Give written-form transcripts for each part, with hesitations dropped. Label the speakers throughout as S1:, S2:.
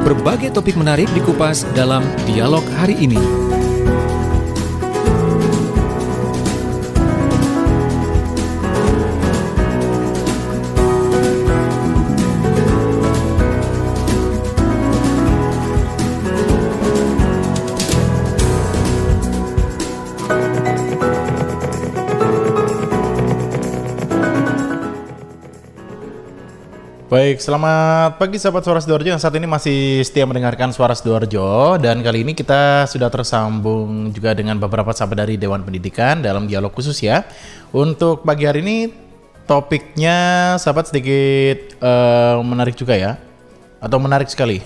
S1: Berbagai topik menarik dikupas dalam dialog hari ini.
S2: Baik, selamat pagi sahabat Suara Sidoarjo yang saat ini masih setia mendengarkan Suara Sidoarjo. Dan kali ini kita sudah tersambung juga dengan beberapa sahabat dari Dewan Pendidikan dalam dialog khusus ya. Untuk pagi hari ini topiknya sahabat sedikit menarik juga ya. Atau menarik sekali.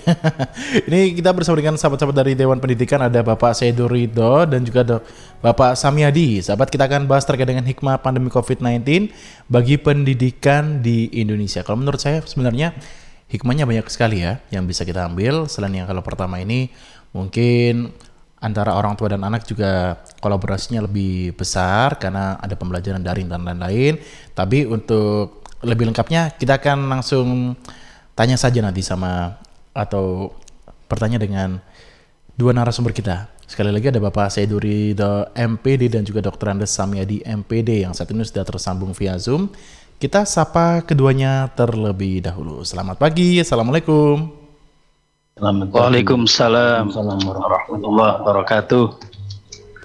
S2: Ini kita bersama dengan sahabat-sahabat dari Dewan Pendidikan, ada Bapak Saidur Ridho dan juga Bapak Samyadi. Sahabat, kita akan bahas terkait dengan hikmah pandemi COVID-19 bagi pendidikan di Indonesia. Kalau menurut saya sebenarnya hikmahnya banyak sekali ya yang bisa kita ambil. Selain yang kalau pertama ini mungkin antara orang tua dan anak juga kolaborasinya lebih besar karena ada pembelajaran daring dan lain-lain. Tapi untuk lebih lengkapnya kita akan langsung tanya saja nanti sama atau bertanya dengan dua narasumber kita. Sekali lagi ada Bapak Saidur Ridho MPD dan juga Dr. Andes Samyadi MPD yang saat ini sudah tersambung via Zoom. Kita sapa keduanya terlebih dahulu. Selamat pagi, Assalamualaikum.
S3: Waalaikumsalam warahmatullahi wabarakatuh.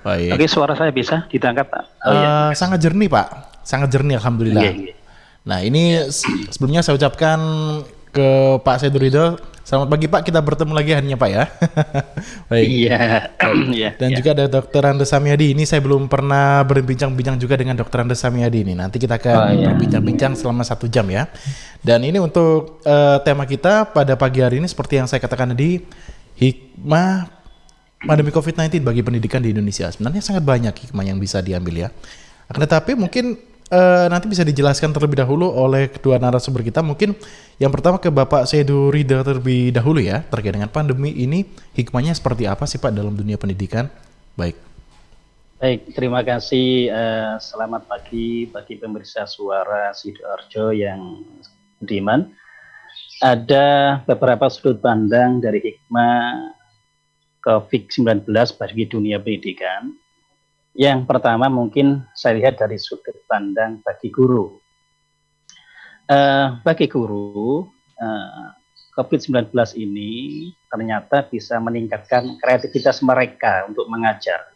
S2: Baik.
S3: Oke, suara saya bisa ditangkap Pak?
S2: Sangat jernih Pak, sangat jernih Alhamdulillah.
S3: Iya.
S2: Nah ini sebelumnya saya ucapkan ke Pak Saidur Ridho, selamat pagi Pak, kita bertemu lagi harinya Pak ya. Baik.
S3: Iya.
S2: Dan juga ada Dr. Andes Samyadi. Ini saya belum pernah berbincang-bincang juga dengan Dr. Andes Samyadi ini. Nanti kita akan berbincang-bincang selama 1 jam ya. Dan ini untuk tema kita pada pagi hari ini seperti yang saya katakan tadi, hikmah pandemi COVID-19 bagi pendidikan di Indonesia. Sebenarnya sangat banyak hikmah yang bisa diambil ya. Akan tetapi mungkin nanti bisa dijelaskan terlebih dahulu oleh kedua narasumber kita. Mungkin yang pertama ke Bapak Saidur Ridho terlebih dahulu ya, terkait dengan pandemi ini, hikmahnya seperti apa sih Pak dalam dunia pendidikan? Baik,
S3: Terima kasih. Selamat pagi bagi pemirsa Suara Sidoarjo yang budiman. Ada beberapa sudut pandang dari hikmah COVID-19 bagi dunia pendidikan. Yang pertama mungkin saya lihat dari sudut pandang bagi guru. Bagi guru, COVID-19 ini ternyata bisa meningkatkan kreativitas mereka untuk mengajar.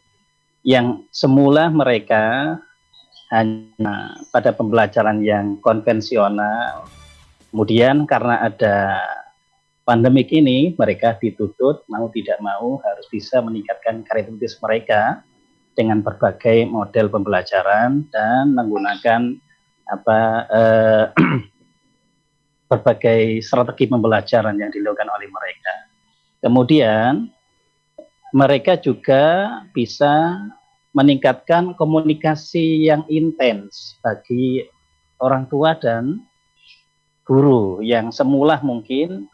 S3: Yang semula mereka hanya pada pembelajaran yang konvensional, kemudian karena ada pandemik ini mereka dituntut mau tidak mau harus bisa meningkatkan kreativitas mereka dengan berbagai model pembelajaran dan menggunakan berbagai strategi pembelajaran yang dilakukan oleh mereka. Kemudian mereka juga bisa meningkatkan komunikasi yang intens bagi orang tua dan guru yang semula mungkin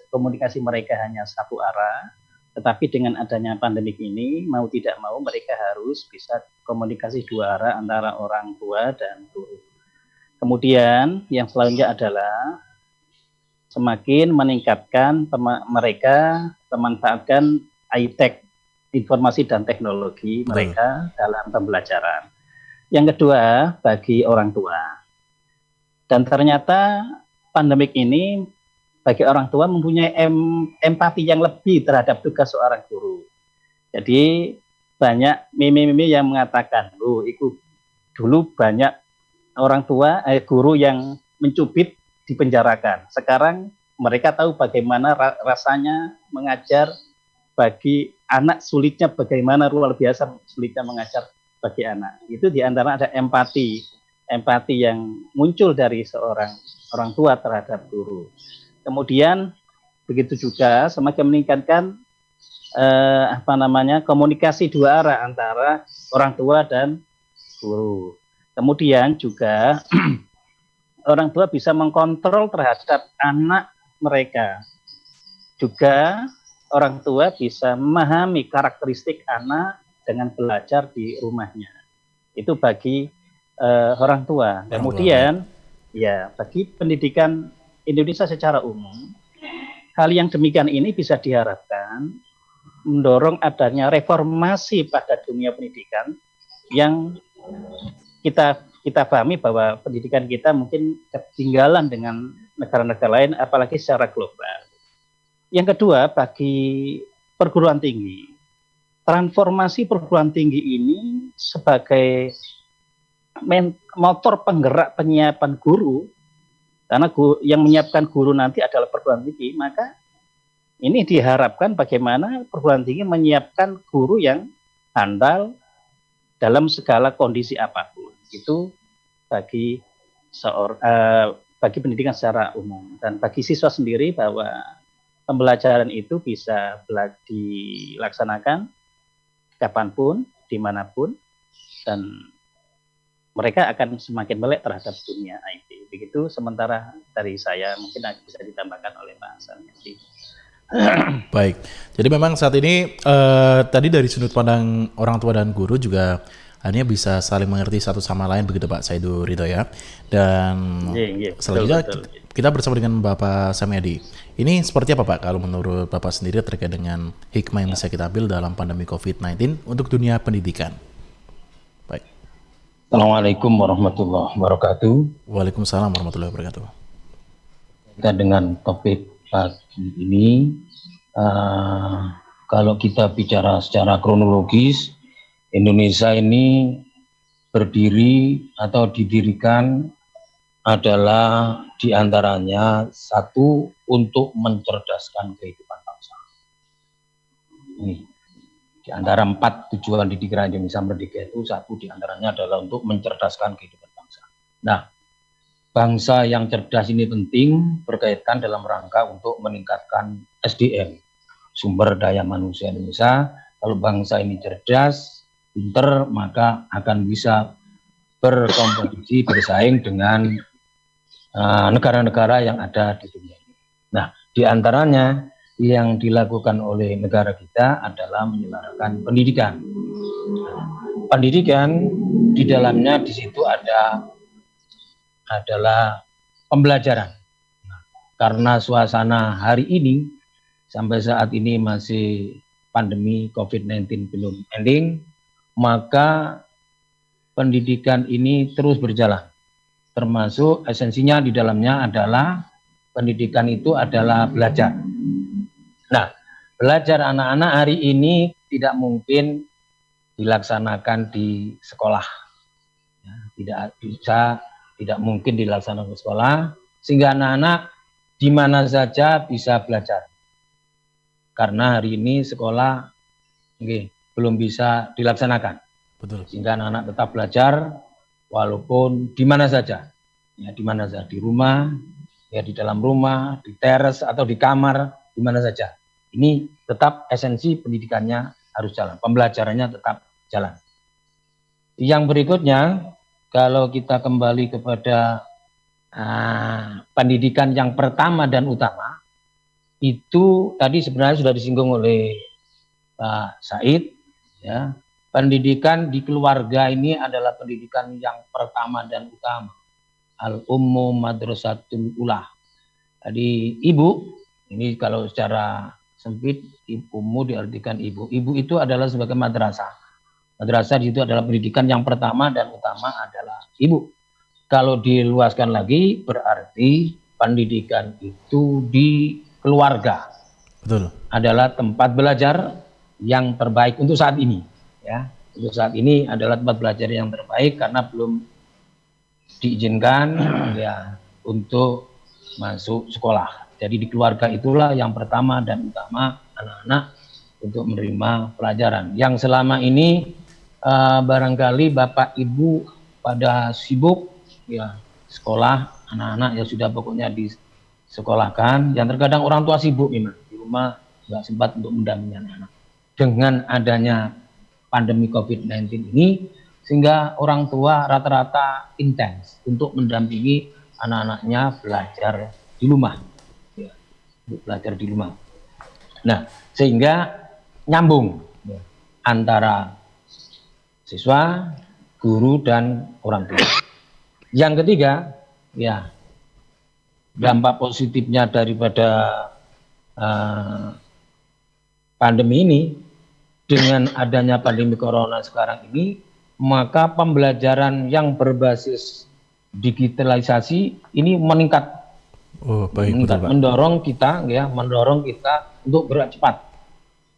S3: komunikasi mereka hanya satu arah. Tetapi dengan adanya pandemik ini, mau tidak mau mereka harus bisa komunikasi 2 arah antara orang tua dan guru. Kemudian yang selanjutnya adalah semakin meningkatkan mereka memanfaatkan high-tech, informasi dan teknologi mereka dalam pembelajaran. Yang kedua, bagi orang tua. Dan ternyata pandemik ini bagi orang tua mempunyai empati yang lebih terhadap tugas seorang guru. Jadi banyak meme-meme yang mengatakan, itu dulu banyak orang tua, guru yang mencubit dipenjarakan. Sekarang mereka tahu bagaimana rasanya mengajar bagi anak, sulitnya bagaimana, luar biasa sulitnya mengajar bagi anak. Itu diantara ada empati yang muncul dari seorang orang tua terhadap guru. Kemudian begitu juga semakin meningkatkan komunikasi 2 arah antara orang tua dan guru. Kemudian juga orang tua bisa mengkontrol terhadap anak mereka. Juga orang tua bisa memahami karakteristik anak dengan belajar di rumahnya. Itu bagi orang tua. Kemudian ya bagi pendidikan Indonesia secara umum, hal yang demikian ini bisa diharapkan mendorong adanya reformasi pada dunia pendidikan yang kita pahami bahwa pendidikan kita mungkin ketinggalan dengan negara-negara lain, apalagi secara global. Yang kedua, bagi perguruan tinggi, transformasi perguruan tinggi ini sebagai motor penggerak penyiapan guru, karena yang menyiapkan guru nanti adalah perguruan tinggi, maka ini diharapkan bagaimana perguruan tinggi menyiapkan guru yang handal dalam segala kondisi apapun. Itu bagi pendidikan secara umum, dan bagi siswa sendiri bahwa pembelajaran itu bisa dilaksanakan kapanpun, dimanapun, dan mereka akan semakin melek terhadap dunia IT. Begitu sementara dari saya, mungkin bisa ditambahkan oleh Pak Hasan.
S2: Baik, jadi memang saat ini tadi dari sudut pandang orang tua dan guru juga akhirnya bisa saling mengerti satu sama lain, begitu Pak Saidu Ridho ya. Dan selanjutnya kita bersama dengan Bapak Samyadi. Ini seperti apa Pak kalau menurut Bapak sendiri terkait dengan hikmah yang bisa kita ambil dalam pandemi COVID-19 untuk dunia pendidikan? Baik.
S4: Assalamualaikum warahmatullahi wabarakatuh.
S2: Waalaikumsalam warahmatullahi wabarakatuh.
S4: Kita dengan topik pagi ini, kalau kita bicara secara kronologis, Indonesia ini berdiri atau didirikan adalah diantaranya satu, untuk mencerdaskan kehidupan bangsa. Ini di antara 4 tujuan didikan Indonesia Merdeka itu, satu diantaranya adalah untuk mencerdaskan kehidupan bangsa. Nah, bangsa yang cerdas ini penting berkaitan dalam rangka untuk meningkatkan SDM, sumber daya manusia Indonesia. Kalau bangsa ini cerdas, pinter, maka akan bisa berkompetisi, bersaing dengan negara-negara yang ada di dunia ini. Nah, diantaranya yang dilakukan oleh negara kita adalah menyelenggarakan pendidikan. Pendidikan di dalamnya di situ adalah pembelajaran. Nah, karena suasana hari ini sampai saat ini masih pandemi COVID-19 belum ending, maka pendidikan ini terus berjalan. Termasuk esensinya di dalamnya adalah pendidikan itu adalah belajar. Nah, belajar anak-anak hari ini tidak mungkin dilaksanakan di sekolah. Ya, tidak mungkin dilaksanakan di sekolah, sehingga anak-anak di mana saja bisa belajar. Karena hari ini sekolah belum bisa dilaksanakan.
S2: Betul.
S4: Sehingga anak-anak tetap belajar walaupun di mana saja. Ya, di mana saja, di rumah, ya di dalam rumah, di teras atau di kamar, di mana saja. Ini tetap esensi pendidikannya harus jalan, pembelajarannya tetap jalan. Yang berikutnya, kalau kita kembali kepada pendidikan yang pertama dan utama, itu tadi sebenarnya sudah disinggung oleh Pak Said, ya. Pendidikan di keluarga ini adalah pendidikan yang pertama dan utama. Al-Ummu Madrasatul Ula. Tadi ibu, ini kalau secara sempit, ummu diartikan ibu. Ibu itu adalah sebagai madrasah. Madrasah itu adalah pendidikan yang pertama dan utama adalah ibu. Kalau diluaskan lagi, berarti pendidikan itu di keluarga.
S2: Betul.
S4: Adalah tempat belajar yang terbaik untuk saat ini. Ya, untuk saat ini adalah tempat belajar yang terbaik karena belum diizinkan ya untuk masuk sekolah. Jadi di keluarga itulah yang pertama dan utama anak-anak untuk menerima pelajaran. Yang selama ini barangkali Bapak Ibu pada sibuk ya sekolah, anak-anak ya sudah pokoknya disekolahkan. Yang terkadang orang tua sibuk memang di rumah nggak sempat untuk mendampingi anak-anak. Dengan adanya pandemi COVID-19 ini, sehingga orang tua rata-rata intens untuk mendampingi anak-anaknya belajar di rumah, ya, belajar di rumah. Nah, sehingga nyambung ya, antara siswa, guru, dan orang tua. Yang ketiga, ya dampak positifnya daripada eh, pandemi ini, dengan adanya pandemi corona sekarang ini, maka pembelajaran yang berbasis digitalisasi ini meningkat.
S2: Oh, baik, betul, Pak.
S4: mendorong kita untuk gerak cepat.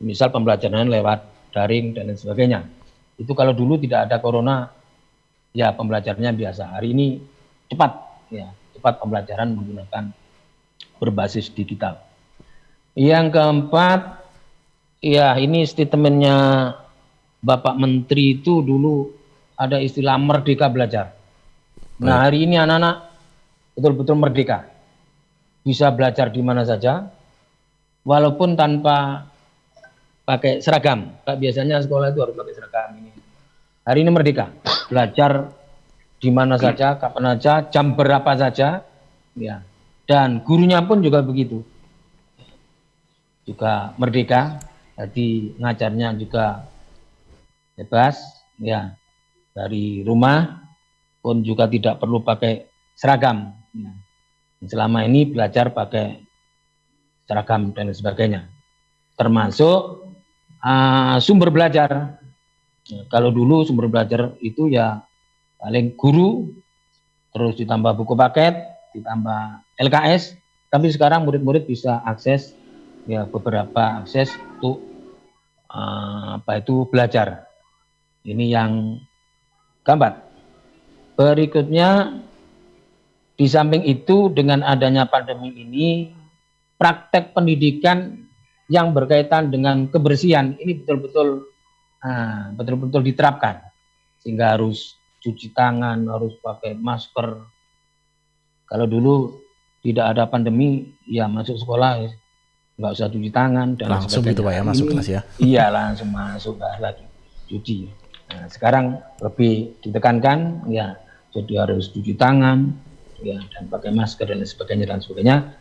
S4: Misal pembelajaran lewat daring dan lain sebagainya. Itu kalau dulu tidak ada corona, ya pembelajarannya biasa. Hari ini cepat pembelajaran menggunakan berbasis digital. Yang keempat, ya ini statementnya Bapak Menteri itu dulu ada istilah merdeka belajar. Nah, hari ini anak-anak betul-betul merdeka. Bisa belajar di mana saja, walaupun tanpa pakai seragam. Biasanya sekolah itu harus pakai seragam ini. Hari ini merdeka, belajar di mana saja, kapan saja, jam berapa saja, ya. Dan gurunya pun juga begitu, juga merdeka. Jadi ngajarnya juga bebas, ya. Dari rumah pun juga tidak perlu pakai seragam. Ya. Selama ini belajar pakai seragam dan sebagainya, termasuk sumber belajar. Kalau dulu sumber belajar itu ya paling guru, terus ditambah buku paket, ditambah LKS. Tapi sekarang murid-murid bisa akses ya beberapa akses untuk belajar. Ini yang keempat. Berikutnya, di samping itu dengan adanya pandemi ini, praktek pendidikan yang berkaitan dengan kebersihan ini betul-betul diterapkan, sehingga harus cuci tangan, harus pakai masker. Kalau dulu tidak ada pandemi, ya masuk sekolah nggak usah cuci tangan dan
S2: langsung
S4: sebagainya.
S2: gitu Pak ya, masuk kelas ya?
S4: Iya, langsung masuk lagi cuci. Nah, sekarang lebih ditekankan, ya jadi harus cuci tangan, ya dan pakai masker dan sebagainya,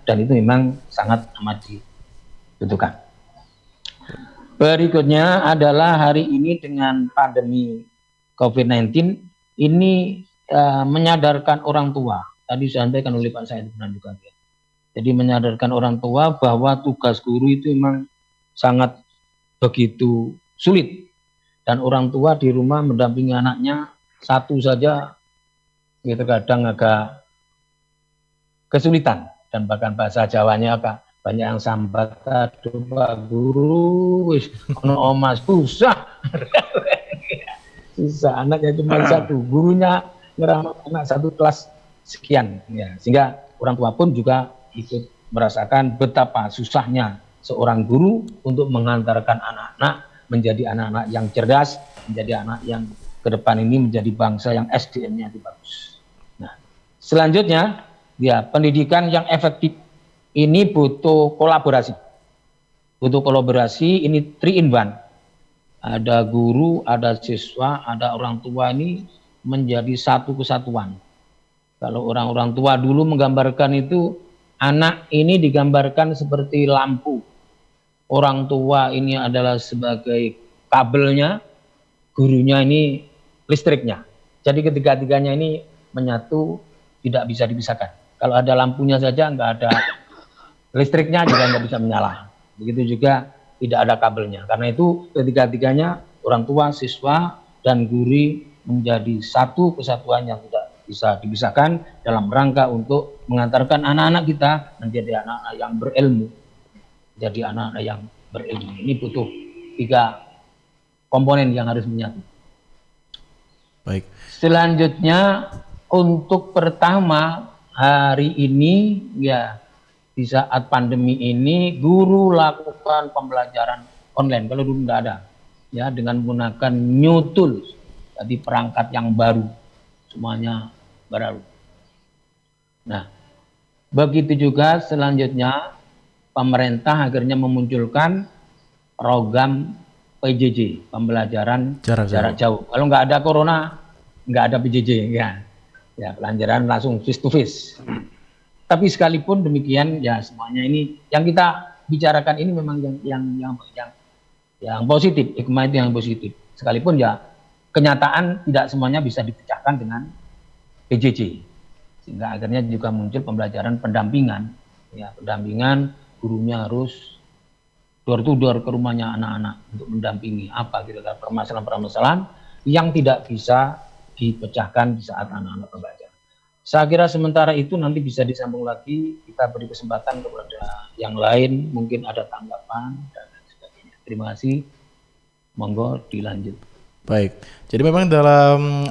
S4: dan itu memang sangat amat dibutuhkan. Berikutnya adalah hari ini dengan pandemi COVID-19 ini menyadarkan orang tua. Tadi disampaikan oleh Pak Said Burhan juga. Jadi menyadarkan orang tua bahwa tugas guru itu memang sangat begitu sulit, dan orang tua di rumah mendampingi anaknya satu saja ya terkadang agak kesulitan, dan bahkan bahasa Jawanya agak banyak yang sambat, aduh Pak Guru, ono omas susah. Susah, anaknya cuma satu, gurunya ngerawat anak satu kelas sekian, ya. Sehingga orang tua pun juga ikut merasakan betapa susahnya seorang guru untuk mengantarkan anak-anak menjadi anak-anak yang cerdas, menjadi anak yang ke depan ini menjadi bangsa yang SDM-nya itu bagus. Nah, selanjutnya, ya pendidikan yang efektif ini butuh kolaborasi. Butuh kolaborasi, ini 3 in 1. Ada guru, ada siswa, ada orang tua, ini menjadi satu kesatuan. Kalau orang-orang tua dulu menggambarkan itu, anak ini digambarkan seperti lampu. Orang tua ini adalah sebagai kabelnya, gurunya ini listriknya. Jadi ketiga-tiganya ini menyatu, tidak bisa dipisahkan. Kalau ada lampunya saja, nggak ada listriknya juga nggak bisa menyala. Begitu juga tidak ada kabelnya. Karena itu ketiga-tiganya, orang tua, siswa, dan guru menjadi satu kesatuan yang tidak bisa dipisahkan dalam rangka untuk mengantarkan anak-anak kita menjadi anak-anak yang berilmu. Jadi anak-anak yang berilmu. Ini butuh 3 komponen yang harus menyatu.
S2: Baik.
S4: Selanjutnya, untuk pertama hari ini, ya di saat pandemi ini, guru lakukan pembelajaran online. Kalau dulu tidak ada, ya dengan menggunakan new tools, jadi perangkat yang baru, semuanya baru. Nah, begitu juga selanjutnya, pemerintah akhirnya memunculkan program PJJ, pembelajaran jarak jauh. Kalau nggak ada corona, nggak ada PJJ, ya pelajaran langsung face to face. Tapi sekalipun demikian, ya semuanya ini yang kita bicarakan ini memang yang positif, hikmah itu yang positif. Sekalipun ya kenyataan tidak semuanya bisa dipecahkan dengan PJJ, sehingga akhirnya juga muncul pembelajaran pendampingan, ya pendampingan gurunya harus door to door ke rumahnya anak-anak untuk mendampingi apa gitu kan, permasalahan-permasalahan yang tidak bisa dipecahkan di saat anak-anak membaca. Saya kira sementara itu nanti bisa disambung lagi, kita beri kesempatan kepada yang lain, mungkin ada tanggapan dan sebagainya. Terima kasih, monggo dilanjut.
S2: Baik, jadi memang dalam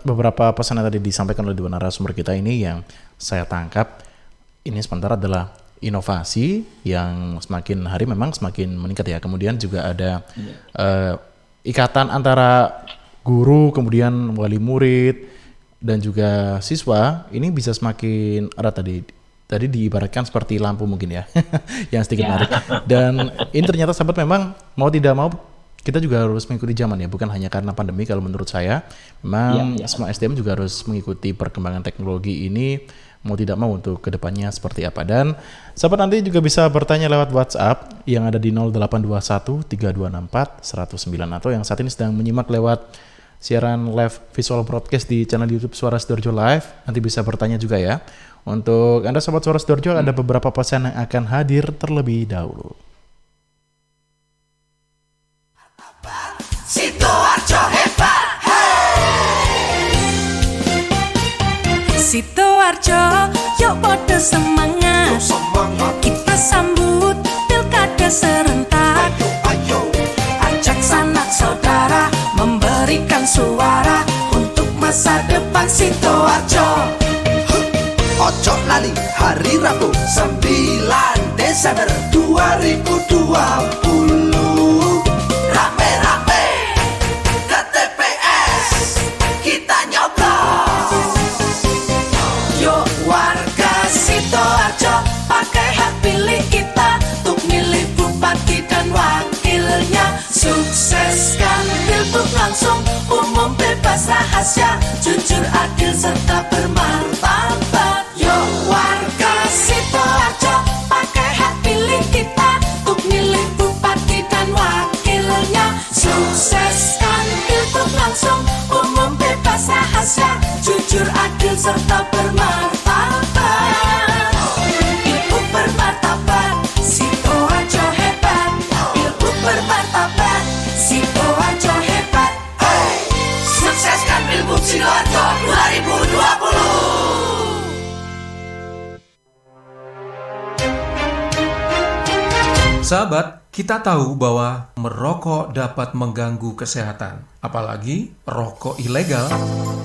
S2: beberapa pesan yang tadi disampaikan oleh dua narasumber kita ini yang saya tangkap, ini sementara adalah inovasi yang semakin hari memang semakin meningkat ya. Kemudian juga ada ikatan antara guru, kemudian wali murid, dan juga siswa, ini bisa semakin erat tadi diibaratkan seperti lampu mungkin ya, yang sedikit menarik. Dan ini ternyata sahabat memang mau tidak mau kita juga harus mengikuti zaman ya, bukan hanya karena pandemi. Kalau menurut saya, memang semua SDM juga harus mengikuti perkembangan teknologi ini, mau tidak mau untuk kedepannya seperti apa. Dan sahabat nanti juga bisa bertanya lewat WhatsApp yang ada di 0821 3264 109 atau yang saat ini sedang menyimak lewat siaran live visual broadcast di channel YouTube Suara Sidoarjo Live. Nanti bisa bertanya juga ya. Untuk Anda sahabat Suara Sidoarjo, ada beberapa pesan yang akan hadir terlebih dahulu.
S5: Sidoarjo hebat, hey! Sidoarjo, yuk podo semangat. Kita sambut pilkada serentak. Ayo, ajak sanak saudara memberikan suara untuk masa depan Sidoarjo. Ojo lali hari Rabu 9 Desember 2020. Rame-rame ke TPS kita nyoblos. Yuk warga Sidoarjo, pakai hak pilih kita untuk milih bupati dan wakilnya. Sukseskan pilgub langsung, umum bebas rahasia, jujur adil serta bermartabat. Yuk warga Sidoarjo, pakai hak pilih kita untuk milih bupati dan wakilnya. Sukseskan pilgub langsung, umum bebas rahasia, jujur adil serta bermartabat. Pilgub bermartabat, Sidoarjo hebat. Pilgub bermartabat, Sidoarjo hebat. Hey! Sukseskan pilgub Sidoarjo 2020.
S1: Sahabat, kita tahu bahwa merokok dapat mengganggu kesehatan, apalagi rokok ilegal.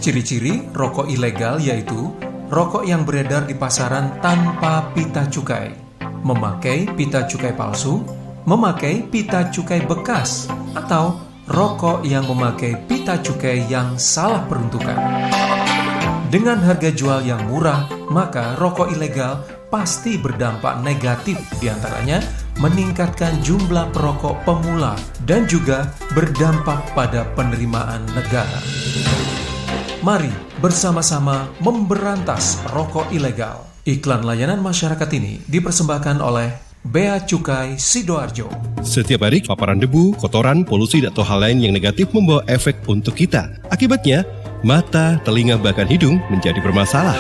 S1: Ciri-ciri rokok ilegal yaitu rokok yang beredar di pasaran tanpa pita cukai, memakai pita cukai palsu, memakai pita cukai bekas, atau rokok yang memakai pita cukai yang salah peruntukan. Dengan harga jual yang murah, maka rokok ilegal pasti berdampak negatif, diantaranya meningkatkan jumlah perokok pemula dan juga berdampak pada penerimaan negara. Mari bersama-sama memberantas rokok ilegal. Iklan layanan masyarakat ini dipersembahkan oleh Bea Cukai Sidoarjo.
S6: Setiap hari paparan debu, kotoran, polusi, atau hal lain yang negatif membawa efek untuk kita. Akibatnya, mata, telinga, bahkan hidung menjadi bermasalah.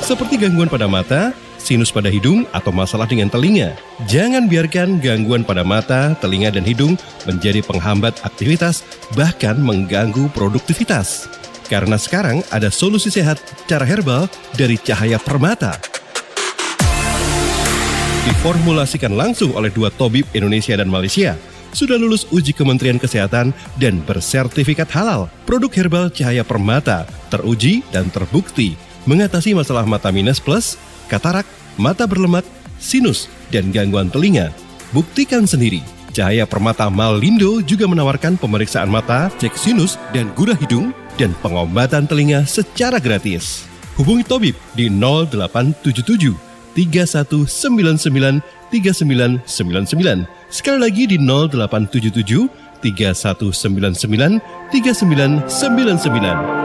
S6: Seperti gangguan pada mata, sinus pada hidung, atau masalah dengan telinga. Jangan biarkan gangguan pada mata, telinga, dan hidung menjadi penghambat aktivitas, bahkan mengganggu produktivitas. Karena sekarang ada solusi sehat cara herbal dari Cahaya Permata. Diformulasikan langsung oleh dua tabib Indonesia dan Malaysia. Sudah lulus uji Kementerian Kesehatan dan bersertifikat halal. Produk herbal Cahaya Permata teruji dan terbukti mengatasi masalah mata minus plus, katarak, mata berlemak, sinus, dan gangguan telinga. Buktikan sendiri. Cahaya Permata Malindo juga menawarkan pemeriksaan mata, cek sinus, dan gurah hidung, dan pengobatan telinga secara gratis. Hubungi tabib di 0877 3199 3999. Sekali lagi di 0877 3199 3999.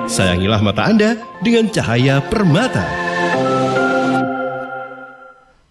S6: Sayangilah mata Anda dengan Cahaya Permata.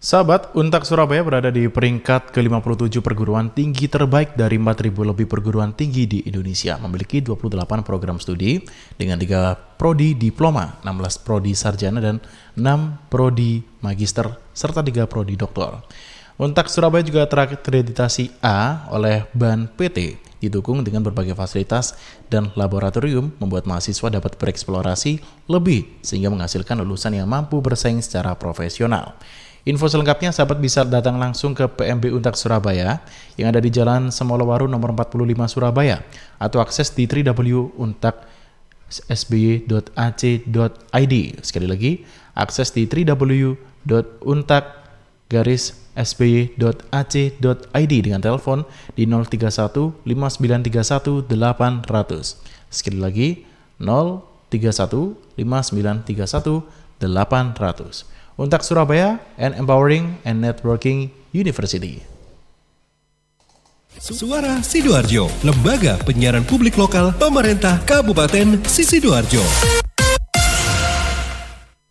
S2: Sahabat, Untak Surabaya berada di peringkat ke-57 perguruan tinggi terbaik dari 4.000 lebih perguruan tinggi di Indonesia. Memiliki 28 program studi dengan 3 prodi diploma, 16 prodi sarjana, dan 6 prodi magister, serta 3 prodi doktor. Untak Surabaya juga terakreditasi A oleh BAN PT, didukung dengan berbagai fasilitas dan laboratorium, membuat mahasiswa dapat bereksplorasi lebih sehingga menghasilkan lulusan yang mampu bersaing secara profesional. Info selengkapnya sahabat bisa datang langsung ke PMB Untak Surabaya yang ada di Jalan Semolowaru nomor 45 Surabaya atau akses di www.untak.sby.ac.id. Sekali lagi, akses di www.untak.sby.ac.id dengan telepon di 031 5931 800. Sekali lagi, 031 5931 800. Untak Surabaya, and Empowering and Networking University.
S6: Suara Sidoarjo, lembaga penyiaran publik lokal pemerintah Kabupaten Sidoarjo.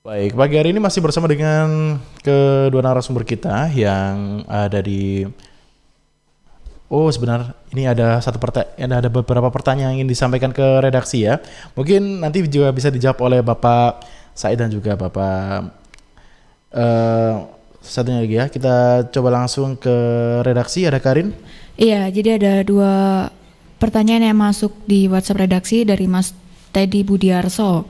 S2: Baik, pagi hari ini masih bersama dengan kedua narasumber kita yang ada di... Oh, sebenarnya ini ada beberapa pertanyaan yang ingin disampaikan ke redaksi ya. Mungkin nanti juga bisa dijawab oleh Bapak Said dan juga Bapak satunya lagi ya. Kita coba langsung ke redaksi. Ada Karin?
S7: Iya, jadi ada 2 pertanyaan yang masuk di WhatsApp redaksi dari Mas Teddy Budiarso.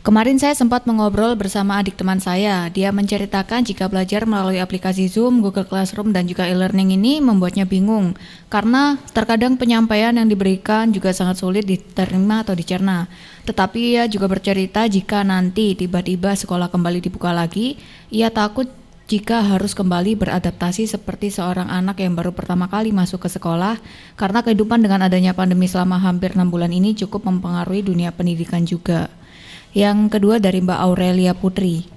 S7: Kemarin saya sempat mengobrol bersama adik teman saya. Dia menceritakan jika belajar melalui aplikasi Zoom, Google Classroom, dan juga e-learning ini membuatnya bingung. Karena terkadang penyampaian yang diberikan juga sangat sulit diterima atau dicerna. Tetapi ia juga bercerita jika nanti tiba-tiba sekolah kembali dibuka lagi, ia takut jika harus kembali beradaptasi seperti seorang anak yang baru pertama kali masuk ke sekolah, karena kehidupan dengan adanya pandemi selama hampir 6 bulan ini cukup mempengaruhi dunia pendidikan juga. Yang kedua dari Mbak Aurelia Putri.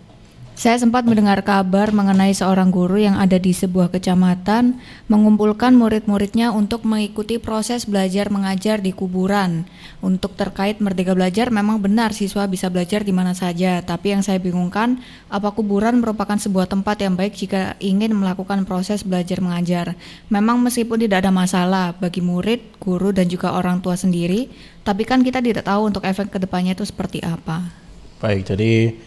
S7: Saya sempat mendengar kabar mengenai seorang guru yang ada di sebuah kecamatan mengumpulkan murid-muridnya untuk mengikuti proses belajar mengajar di kuburan. Untuk terkait Merdeka Belajar, memang benar siswa bisa belajar di mana saja, tapi yang saya bingungkan, apa kuburan merupakan sebuah tempat yang baik jika ingin melakukan proses belajar mengajar. Memang meskipun tidak ada masalah bagi murid, guru, dan juga orang tua sendiri, tapi kan kita tidak tahu untuk efek kedepannya itu seperti apa.
S2: Baik, jadi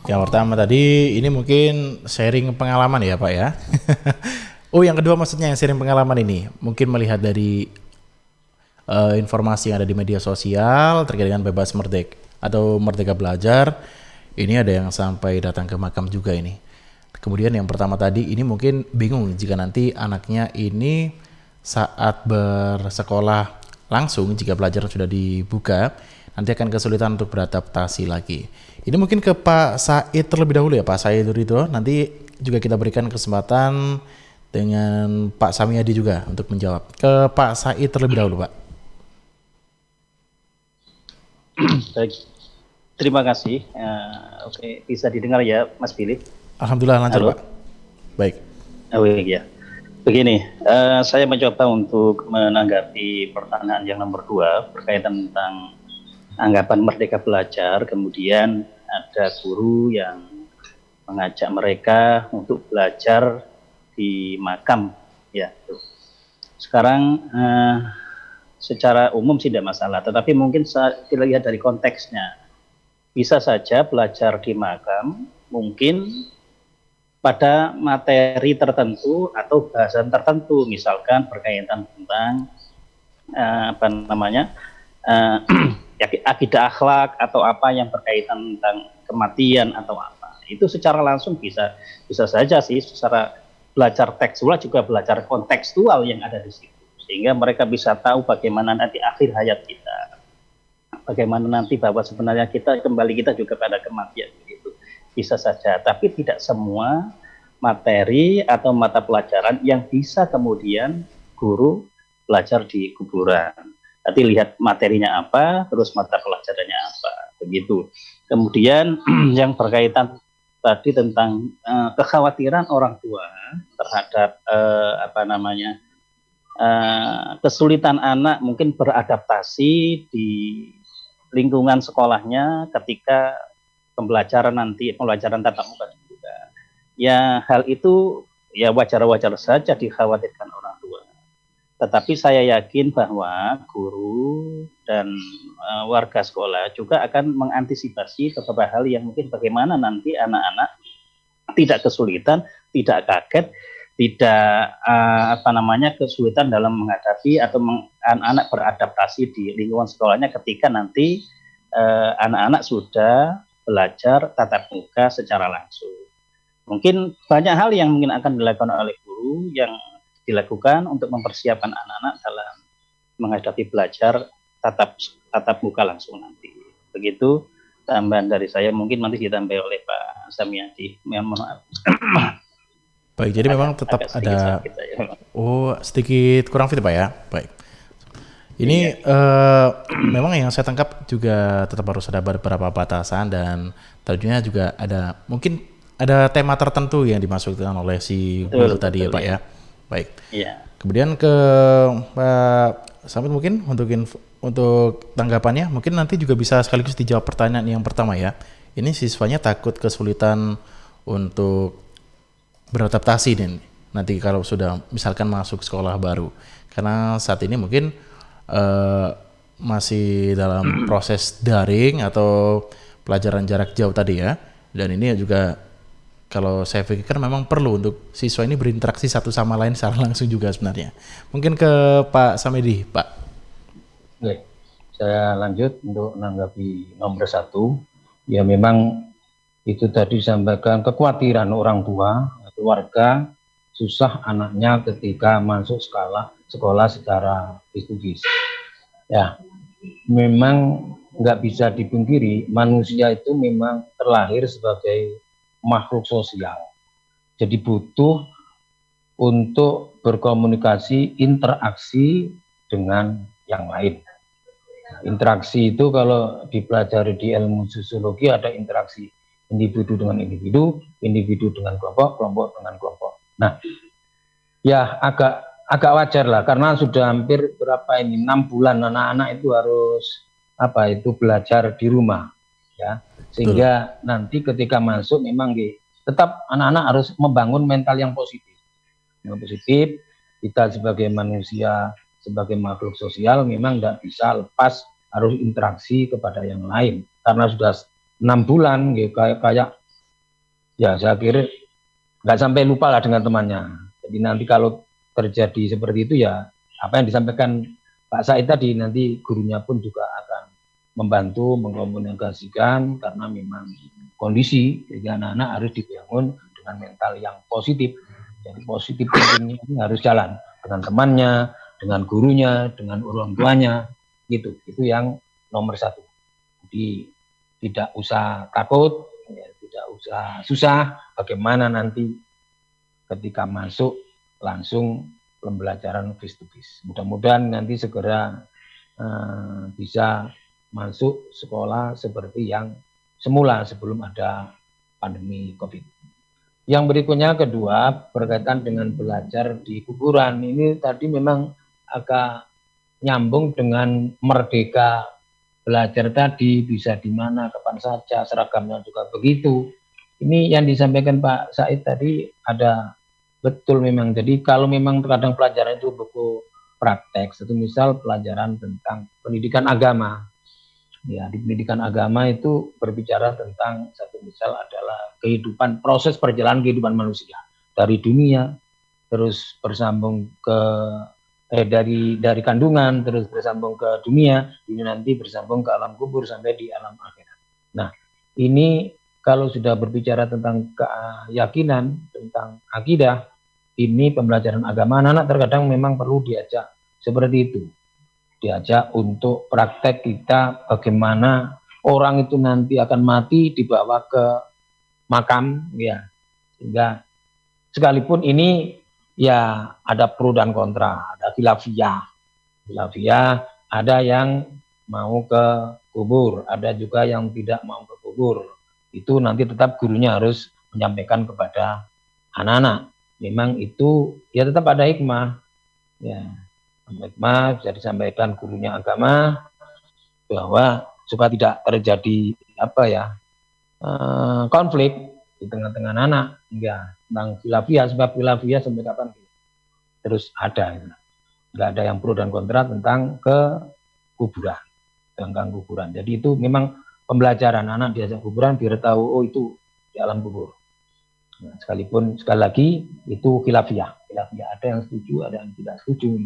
S2: yang pertama tadi ini mungkin sharing pengalaman ya Pak ya. Oh, yang kedua maksudnya yang sharing pengalaman ini mungkin melihat dari informasi yang ada di media sosial terkait dengan bebas merdeka atau Merdeka Belajar. Ini ada yang sampai datang ke makam juga ini. Kemudian yang pertama tadi ini mungkin bingung jika nanti anaknya ini saat bersekolah langsung, jika pelajaran sudah dibuka, nanti akan kesulitan untuk beradaptasi lagi. Ini mungkin ke Pak Said terlebih dahulu ya Pak Said itu. Nanti juga kita berikan kesempatan dengan Pak Samyadi juga untuk menjawab. Ke Pak Said terlebih dahulu Pak.
S3: Baik, terima kasih. Oke, bisa didengar ya Mas Billy?
S2: Alhamdulillah lancar.
S3: Halo?
S2: Pak. Baik.
S3: Oh iya. Begini, saya mencoba untuk menanggapi pertanyaan yang nomor 2 berkaitan tentang anggapan Merdeka Belajar. Kemudian ada guru yang mengajak mereka untuk belajar di makam, ya. Sekarang secara umum tidak masalah, tetapi mungkin kita lihat dari konteksnya. Bisa saja belajar di makam, mungkin pada materi tertentu atau bahasan tertentu, misalkan berkaitan tentang akidah akhlak atau apa yang berkaitan tentang kematian atau apa. Itu secara langsung bisa saja sih, secara belajar tekstual juga belajar kontekstual yang ada di situ, sehingga mereka bisa tahu bagaimana nanti akhir hayat kita, bagaimana nanti bahwa sebenarnya kita juga pada kematian, gitu. Bisa saja, tapi tidak semua materi atau mata pelajaran yang bisa kemudian guru belajar di kuburan. Nanti lihat materinya apa, terus mata pelajarannya apa, begitu. Kemudian yang berkaitan tadi tentang kekhawatiran orang tua terhadap kesulitan anak mungkin beradaptasi di lingkungan sekolahnya ketika pembelajaran tatap muka juga. ya hal itu ya wajar-wajar saja dikhawatirkan orang tua. Tetapi saya yakin bahwa guru dan warga sekolah juga akan mengantisipasi beberapa hal yang mungkin bagaimana nanti anak-anak tidak kesulitan, tidak kaget, tidak kesulitan dalam menghadapi atau anak-anak beradaptasi di lingkungan sekolahnya ketika nanti anak-anak sudah belajar tatap muka secara langsung. Mungkin banyak hal yang mungkin akan dilakukan oleh guru yang dilakukan untuk mempersiapkan anak-anak dalam menghadapi belajar tatap muka langsung nanti. Begitu tambahan dari saya, mungkin nanti ditambah oleh Pak Samyadi. Mohon maaf.
S2: Baik, jadi memang tetap ada sedikit kurang fit Pak ya. Baik. Ini memang yang saya tangkap juga tetap harus ada beberapa batasan dan tentunya juga ada mungkin ada tema tertentu yang dimasukkan oleh si guru tadi ya Pak ya. Baik.
S3: Iya.
S2: Kemudian ke Pak Samit mungkin untuk tanggapannya mungkin nanti juga bisa sekaligus dijawab pertanyaan yang pertama ya. Ini siswanya takut kesulitan untuk beradaptasi nih nanti kalau sudah misalkan masuk sekolah baru. Karena saat ini mungkin masih dalam proses daring atau pelajaran jarak jauh tadi ya. Dan ini juga kalau saya pikirkan memang perlu untuk siswa ini berinteraksi satu sama lain secara langsung juga sebenarnya. Mungkin ke Pak Samedi, Pak.
S4: Oke, saya lanjut untuk menanggapi nomor 1. Ya memang itu tadi disampaikan kekhawatiran orang tua, keluarga, susah anaknya ketika masuk sekolah secara face-to-face. Ya, memang nggak bisa dipungkiri, manusia itu memang terlahir sebagai makhluk sosial. Jadi butuh untuk berkomunikasi, interaksi dengan yang lain. Interaksi itu kalau dipelajari di ilmu sosiologi ada interaksi individu dengan individu, individu dengan kelompok, kelompok dengan kelompok. Nah, ya agak wajar lah karena sudah hampir 6 bulan anak-anak itu harus belajar di rumah ya. Sehingga nanti ketika masuk memang tetap anak-anak harus membangun mental yang positif. Yang positif, kita sebagai manusia, sebagai makhluk sosial memang tidak bisa lepas harus interaksi kepada yang lain. Karena sudah 6 bulan kayak ya saya kira nggak sampai lupa lah dengan temannya. Jadi nanti kalau terjadi seperti itu ya apa yang disampaikan Pak Said tadi nanti gurunya pun juga akan membantu mengkomunikasikan karena memang kondisi jadi anak-anak harus dibangun dengan mental yang positif. Jadi positif thinkingnya ini harus jalan dengan temannya, dengan gurunya, dengan orang tuanya, gitu. Itu yang nomor 1. Jadi tidak usah takut, ya, tidak usah susah. Bagaimana nanti ketika masuk langsung pembelajaran face to face. Mudah-mudahan nanti segera bisa masuk sekolah seperti yang semula sebelum ada pandemi COVID. Yang berikutnya kedua berkaitan dengan belajar di kuburan. Ini tadi memang agak nyambung dengan merdeka belajar tadi, bisa di mana, kapan saja, seragamnya juga begitu. Ini yang disampaikan Pak Said tadi ada betul memang. Jadi kalau memang terkadang pelajaran itu buku praktek, satu misal pelajaran tentang pendidikan agama. Ya, di pendidikan agama itu berbicara tentang satu misal adalah kehidupan, proses perjalanan kehidupan manusia dari dunia, terus bersambung ke dari kandungan, terus bersambung ke dunia nanti bersambung ke alam kubur sampai di alam akhirat. Nah, ini kalau sudah berbicara tentang keyakinan, tentang akidah, ini pembelajaran agama, anak-anak terkadang memang perlu diajak seperti itu. Diajak untuk praktek kita bagaimana orang itu nanti akan mati dibawa ke makam ya. Sehingga sekalipun ini ya ada pro dan kontra, ada khilafiyah. Khilafiyah ada yang mau ke kubur, ada juga yang tidak mau ke kubur. Itu nanti tetap gurunya harus menyampaikan kepada anak-anak. Memang itu ya tetap ada hikmah. Ya. Hikmah bisa disampaikan gurunya agama bahwa supaya tidak terjadi konflik di tengah-tengah anak, ya, tentang khilafiyah, sebab khilafiyah sampai kapan terus ada, nggak ada yang pro dan kontra tentang tentang kuburan. Jadi itu memang pembelajaran, anak diajak kuburan biar tahu, oh itu di alam kubur. Nah, sekalipun sekali lagi itu khilafiyah, ada yang setuju, ada yang tidak setuju.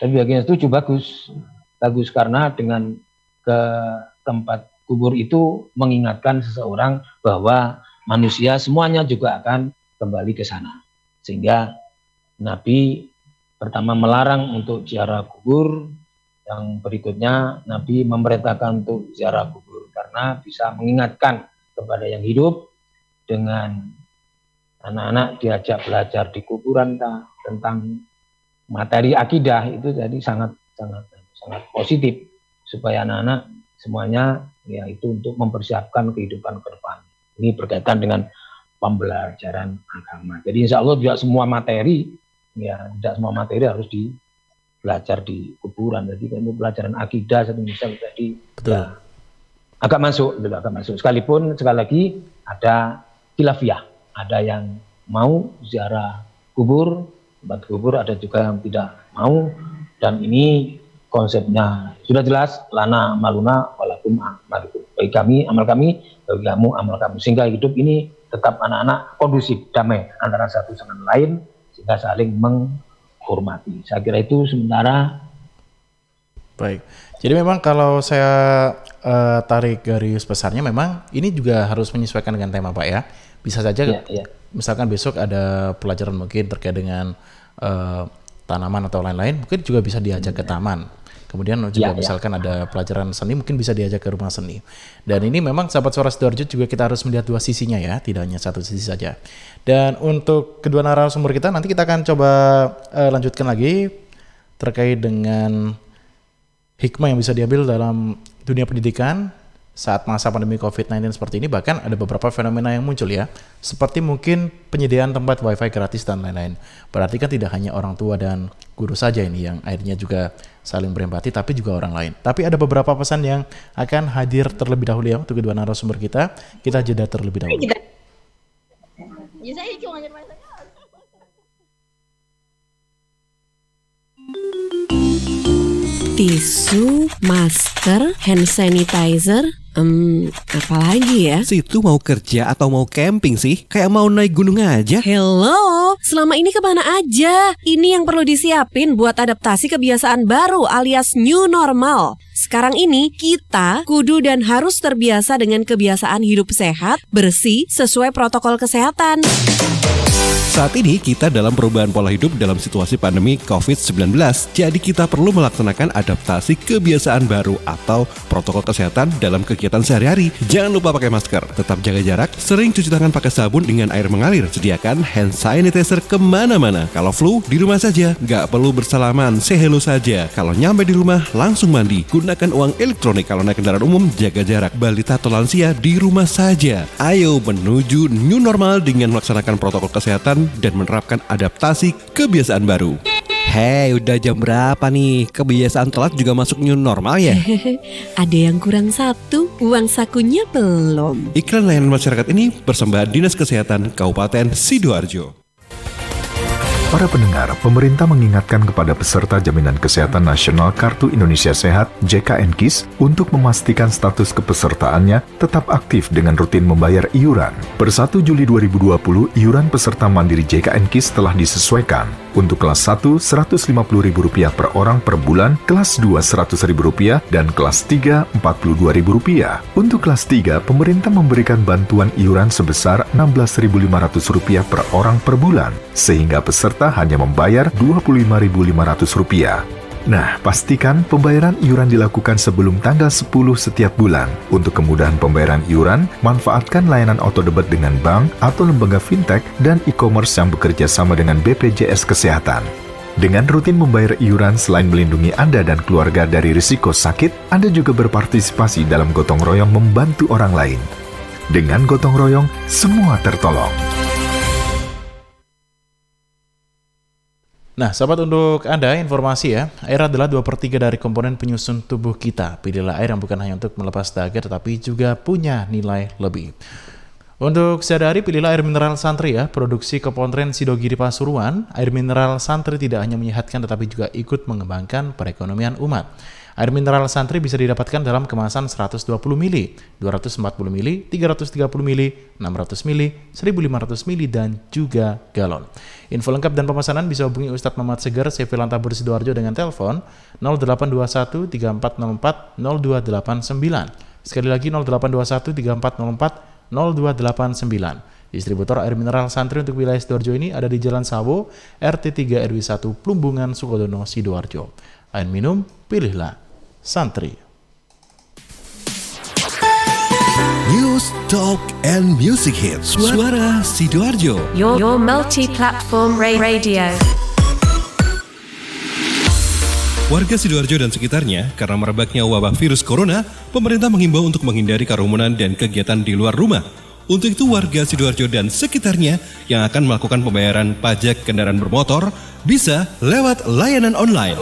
S4: Tapi bagi yang setuju bagus karena dengan ke tempat kubur itu mengingatkan seseorang bahwa manusia semuanya juga akan kembali ke sana. Sehingga Nabi pertama melarang untuk ziarah kubur, yang berikutnya Nabi memerintahkan untuk ziarah kubur karena bisa mengingatkan kepada yang hidup. Dengan anak-anak diajak belajar di kuburan tentang materi akidah, itu jadi sangat positif supaya anak-anak semuanya ya itu untuk mempersiapkan kehidupan ke depan. Ini berkaitan dengan pembelajaran agama. Jadi insya Allah tidak semua materi harus belajar di kuburan. Jadi kalau pelajaran akidah satu misal tadi agak masuk. Sekalipun sekali lagi ada khilafiyah, ada yang mau ziarah kubur, tempat kubur, ada juga yang tidak mau, dan ini konsepnya sudah jelas, lana maluna walakum amalukum. Bagi kami amal kami, bagi kamu amal kamu. Sehingga hidup ini tetap anak-anak kondusif, damai antara satu dengan lain, sehingga saling menghormati. Saya kira itu sementara.
S2: Baik. Jadi memang kalau saya tarik garis besarnya, memang ini juga harus menyesuaikan dengan tema Pak ya. Bisa saja misalkan besok ada pelajaran mungkin terkait dengan tanaman atau lain-lain, mungkin juga bisa diajak ke taman. Kemudian juga misalkan ada pelajaran seni, mungkin bisa diajak ke rumah seni. Dan ini memang sahabat Suara Sidoarjo juga kita harus melihat dua sisinya ya, tidak hanya satu sisi saja. Dan untuk kedua narasumber kita, nanti kita akan coba lanjutkan lagi terkait dengan hikmah yang bisa diambil dalam dunia pendidikan saat masa pandemi COVID-19 seperti ini. Bahkan ada beberapa fenomena yang muncul ya, seperti mungkin penyediaan tempat wifi gratis dan lain-lain. Berarti kan tidak hanya orang tua dan guru saja ini yang akhirnya juga saling berempati, tapi juga orang lain. Tapi ada beberapa pesan yang akan hadir terlebih dahulu ya untuk kedua narasumber kita. Kita jeda terlebih dahulu.
S8: Tisu, masker, hand sanitizer, apalagi ya?
S6: Situ mau kerja atau mau camping sih? Kayak mau naik gunung aja.
S8: Hello, selama ini kemana aja? Ini yang perlu disiapin buat adaptasi kebiasaan baru alias new normal. Sekarang ini kita kudu dan harus terbiasa dengan kebiasaan hidup sehat, bersih, sesuai protokol kesehatan.
S6: Saat ini kita dalam perubahan pola hidup dalam situasi pandemi COVID-19. Jadi kita perlu melaksanakan adaptasi kebiasaan baru atau protokol kesehatan dalam kegiatan sehari-hari. Jangan lupa pakai masker, tetap jaga jarak, sering cuci tangan pakai sabun dengan air mengalir. Sediakan hand sanitizer kemana-mana. Kalau flu, di rumah saja. Nggak perlu bersalaman, say hello saja. Kalau nyampe di rumah, langsung mandi. Gunakan uang elektronik. Kalau naik kendaraan umum, jaga jarak. Balita atau lansia, di rumah saja. Ayo menuju new normal dengan melaksanakan protokol kesehatan dan menerapkan adaptasi kebiasaan baru. Hei, udah jam berapa nih? Kebiasaan telat juga masuk new normal ya?
S8: Ada yang kurang satu, uang sakunya belum.
S6: Iklan layanan masyarakat ini persembahan Dinas Kesehatan Kabupaten Sidoarjo.
S9: Para pendengar, pemerintah mengingatkan kepada peserta Jaminan Kesehatan Nasional Kartu Indonesia Sehat (JKN-KIS) untuk memastikan status kepesertaannya tetap aktif dengan rutin membayar iuran. Per 1 Juli 2020, iuran peserta mandiri JKN-KIS telah disesuaikan. Untuk kelas 1, Rp150.000 per orang per bulan, kelas 2 Rp100.000, dan kelas 3 Rp42.000. Untuk kelas 3, pemerintah memberikan bantuan iuran sebesar Rp16.500 per orang per bulan, sehingga peserta hanya membayar Rp25.500. Nah, pastikan pembayaran iuran dilakukan sebelum tanggal 10 setiap bulan. Untuk kemudahan pembayaran iuran, manfaatkan layanan autodebit dengan bank atau lembaga fintech dan e-commerce yang bekerja sama dengan BPJS Kesehatan. Dengan rutin membayar iuran, selain melindungi Anda dan keluarga dari risiko sakit, Anda juga berpartisipasi dalam gotong royong membantu orang lain. Dengan gotong royong, semua tertolong.
S2: Nah, sahabat, untuk Anda informasi ya, air adalah 2/3 dari komponen penyusun tubuh kita. Pilihlah air yang bukan hanya untuk melepas dahaga, tetapi juga punya nilai lebih. Untuk sehari-hari pilihlah air mineral Santri ya, produksi Kepontren Sidogiri Pasuruan. Air mineral Santri tidak hanya menyehatkan tetapi juga ikut mengembangkan perekonomian umat. Air mineral Santri bisa didapatkan dalam kemasan 120 ml, 240 ml, 330 ml, 600 ml, 1500 ml, dan juga galon. Info lengkap dan pemesanan bisa hubungi Ustadz Muhammad Segar, CV Lantabur Sidoarjo dengan telepon 0821 3404 0289. Sekali lagi 0821 3404 0289. Distributor air mineral Santri untuk wilayah Sidoarjo ini ada di Jalan Sawo, RT 3 RW 1 Plumbungan, Sukodono, Sidoarjo. Air minum, pilihlah Santri.
S6: News, Talk, and Music Hits. Suara Sidoarjo.
S8: Your multi-platform radio.
S6: Warga Sidoarjo dan sekitarnya, karena merebaknya wabah virus corona, pemerintah menghimbau untuk menghindari kerumunan dan kegiatan di luar rumah. Untuk itu warga Sidoarjo dan sekitarnya yang akan melakukan pembayaran pajak kendaraan bermotor bisa lewat layanan online.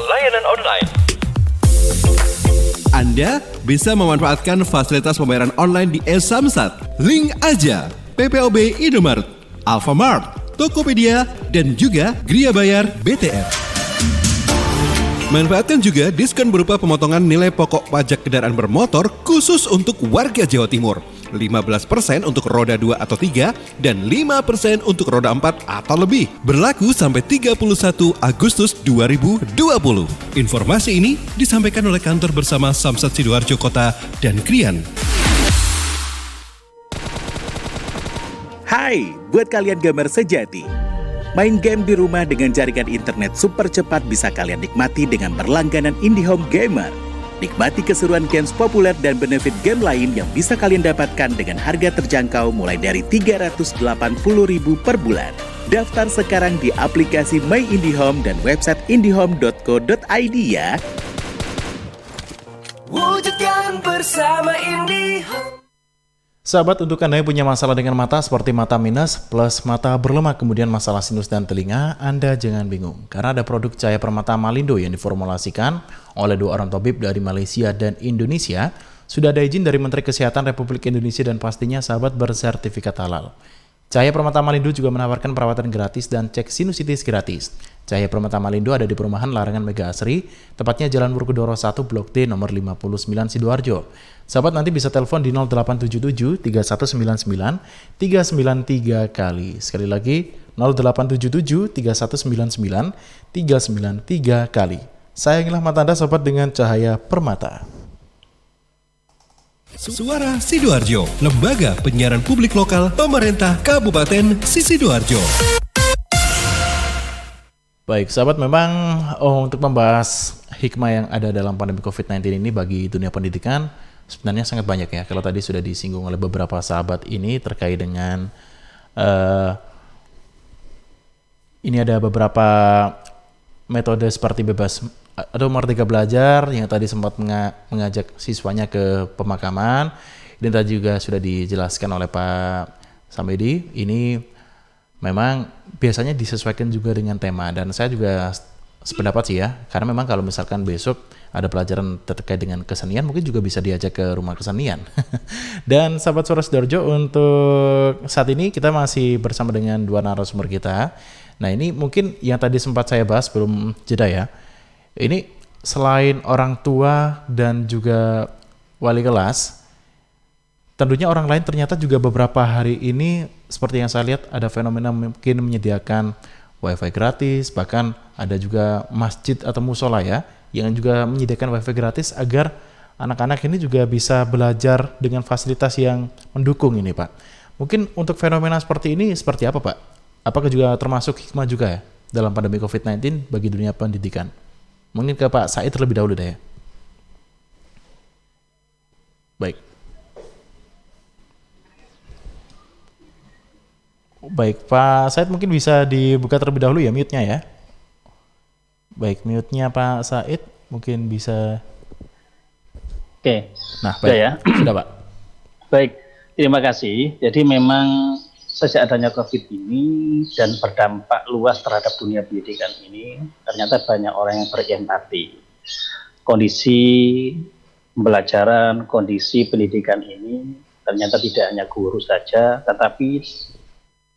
S6: Anda bisa memanfaatkan fasilitas pembayaran online di e-Samsat, Link Aja, PPOB Indomaret, Alfamart, Tokopedia, dan juga Gria Bayar BTR. Manfaatkan juga diskon berupa pemotongan nilai pokok pajak kendaraan bermotor khusus untuk warga Jawa Timur. 15% untuk roda 2 atau 3 dan 5% untuk roda 4 atau lebih. Berlaku sampai 31 Agustus 2020. Informasi ini disampaikan oleh kantor bersama Samsat Sidoarjo Kota dan Krian.
S10: Hai, buat kalian gamer sejati. Main game di rumah dengan jaringan internet super cepat bisa kalian nikmati dengan berlangganan IndiHome Gamer. Nikmati keseruan games populer dan benefit game lain yang bisa kalian dapatkan dengan harga terjangkau mulai dari Rp380.000 per bulan. Daftar sekarang di aplikasi My IndiHome dan website indihome.co.id ya.
S5: Wujudkan bersama IndiHome.
S2: Sahabat, untuk Anda yang punya masalah dengan mata seperti mata minus plus mata berlemak, kemudian masalah sinus dan telinga, Anda jangan bingung. Karena ada produk cahaya permata Malindo yang diformulasikan oleh 2 orang tabib dari Malaysia dan Indonesia. Sudah ada izin dari Menteri Kesehatan Republik Indonesia dan pastinya sahabat bersertifikat halal. Cahaya Permata Malindo juga menawarkan perawatan gratis dan cek sinusitis gratis. Cahaya Permata Malindo ada di perumahan Larangan Mega Asri, tepatnya Jalan Wurkudoro 1 Blok D nomor 59 Sidoarjo. Sahabat nanti bisa telepon di 0877 3199 393 kali. Sekali lagi 0877 3199 393 kali. Sayangilah mata Anda sahabat dengan cahaya permata.
S6: Suara Sidoarjo, lembaga penyiaran publik lokal pemerintah Kabupaten Sidoarjo.
S2: Baik, sahabat, memang untuk membahas hikmah yang ada dalam pandemi COVID-19 ini bagi dunia pendidikan sebenarnya sangat banyak ya. Kalau tadi sudah disinggung oleh beberapa sahabat ini terkait dengan ini ada beberapa metode seperti bebas atau merdeka belajar yang tadi sempat mengajak siswanya ke pemakaman. Ini tadi juga sudah dijelaskan oleh Pak Samedi. Ini memang biasanya disesuaikan juga dengan tema, dan saya juga sependapat sih ya, karena memang kalau misalkan besok ada pelajaran terkait dengan kesenian, mungkin juga bisa diajak ke rumah kesenian. Dan sahabat Suara Sidoarjo, untuk saat ini kita masih bersama dengan 2 narasumber kita. Nah, ini mungkin yang tadi sempat saya bahas sebelum jeda ya. Ini selain orang tua dan juga wali kelas, tentunya orang lain ternyata juga beberapa hari ini seperti yang saya lihat ada fenomena mungkin menyediakan wifi gratis, bahkan ada juga masjid atau musola ya yang juga menyediakan wifi gratis agar anak-anak ini juga bisa belajar dengan fasilitas yang mendukung ini, Pak. Mungkin untuk fenomena seperti ini seperti apa, Pak? Apakah juga termasuk hikmah juga ya dalam pandemi COVID-19 bagi dunia pendidikan? Mungkin ke Pak Said terlebih dahulu deh ya. Baik. Baik, Pak Said mungkin bisa dibuka terlebih dahulu ya mute-nya ya. Baik, mute-nya Pak Said mungkin bisa.
S3: Oke.
S2: Nah, baik.
S3: Sudah ya?
S2: Sudah, Pak.
S3: Baik, terima kasih. Jadi memang sejak adanya COVID ini dan berdampak luas terhadap dunia pendidikan ini, ternyata banyak orang yang berempati. Kondisi pembelajaran, kondisi pendidikan ini ternyata tidak hanya guru saja, tetapi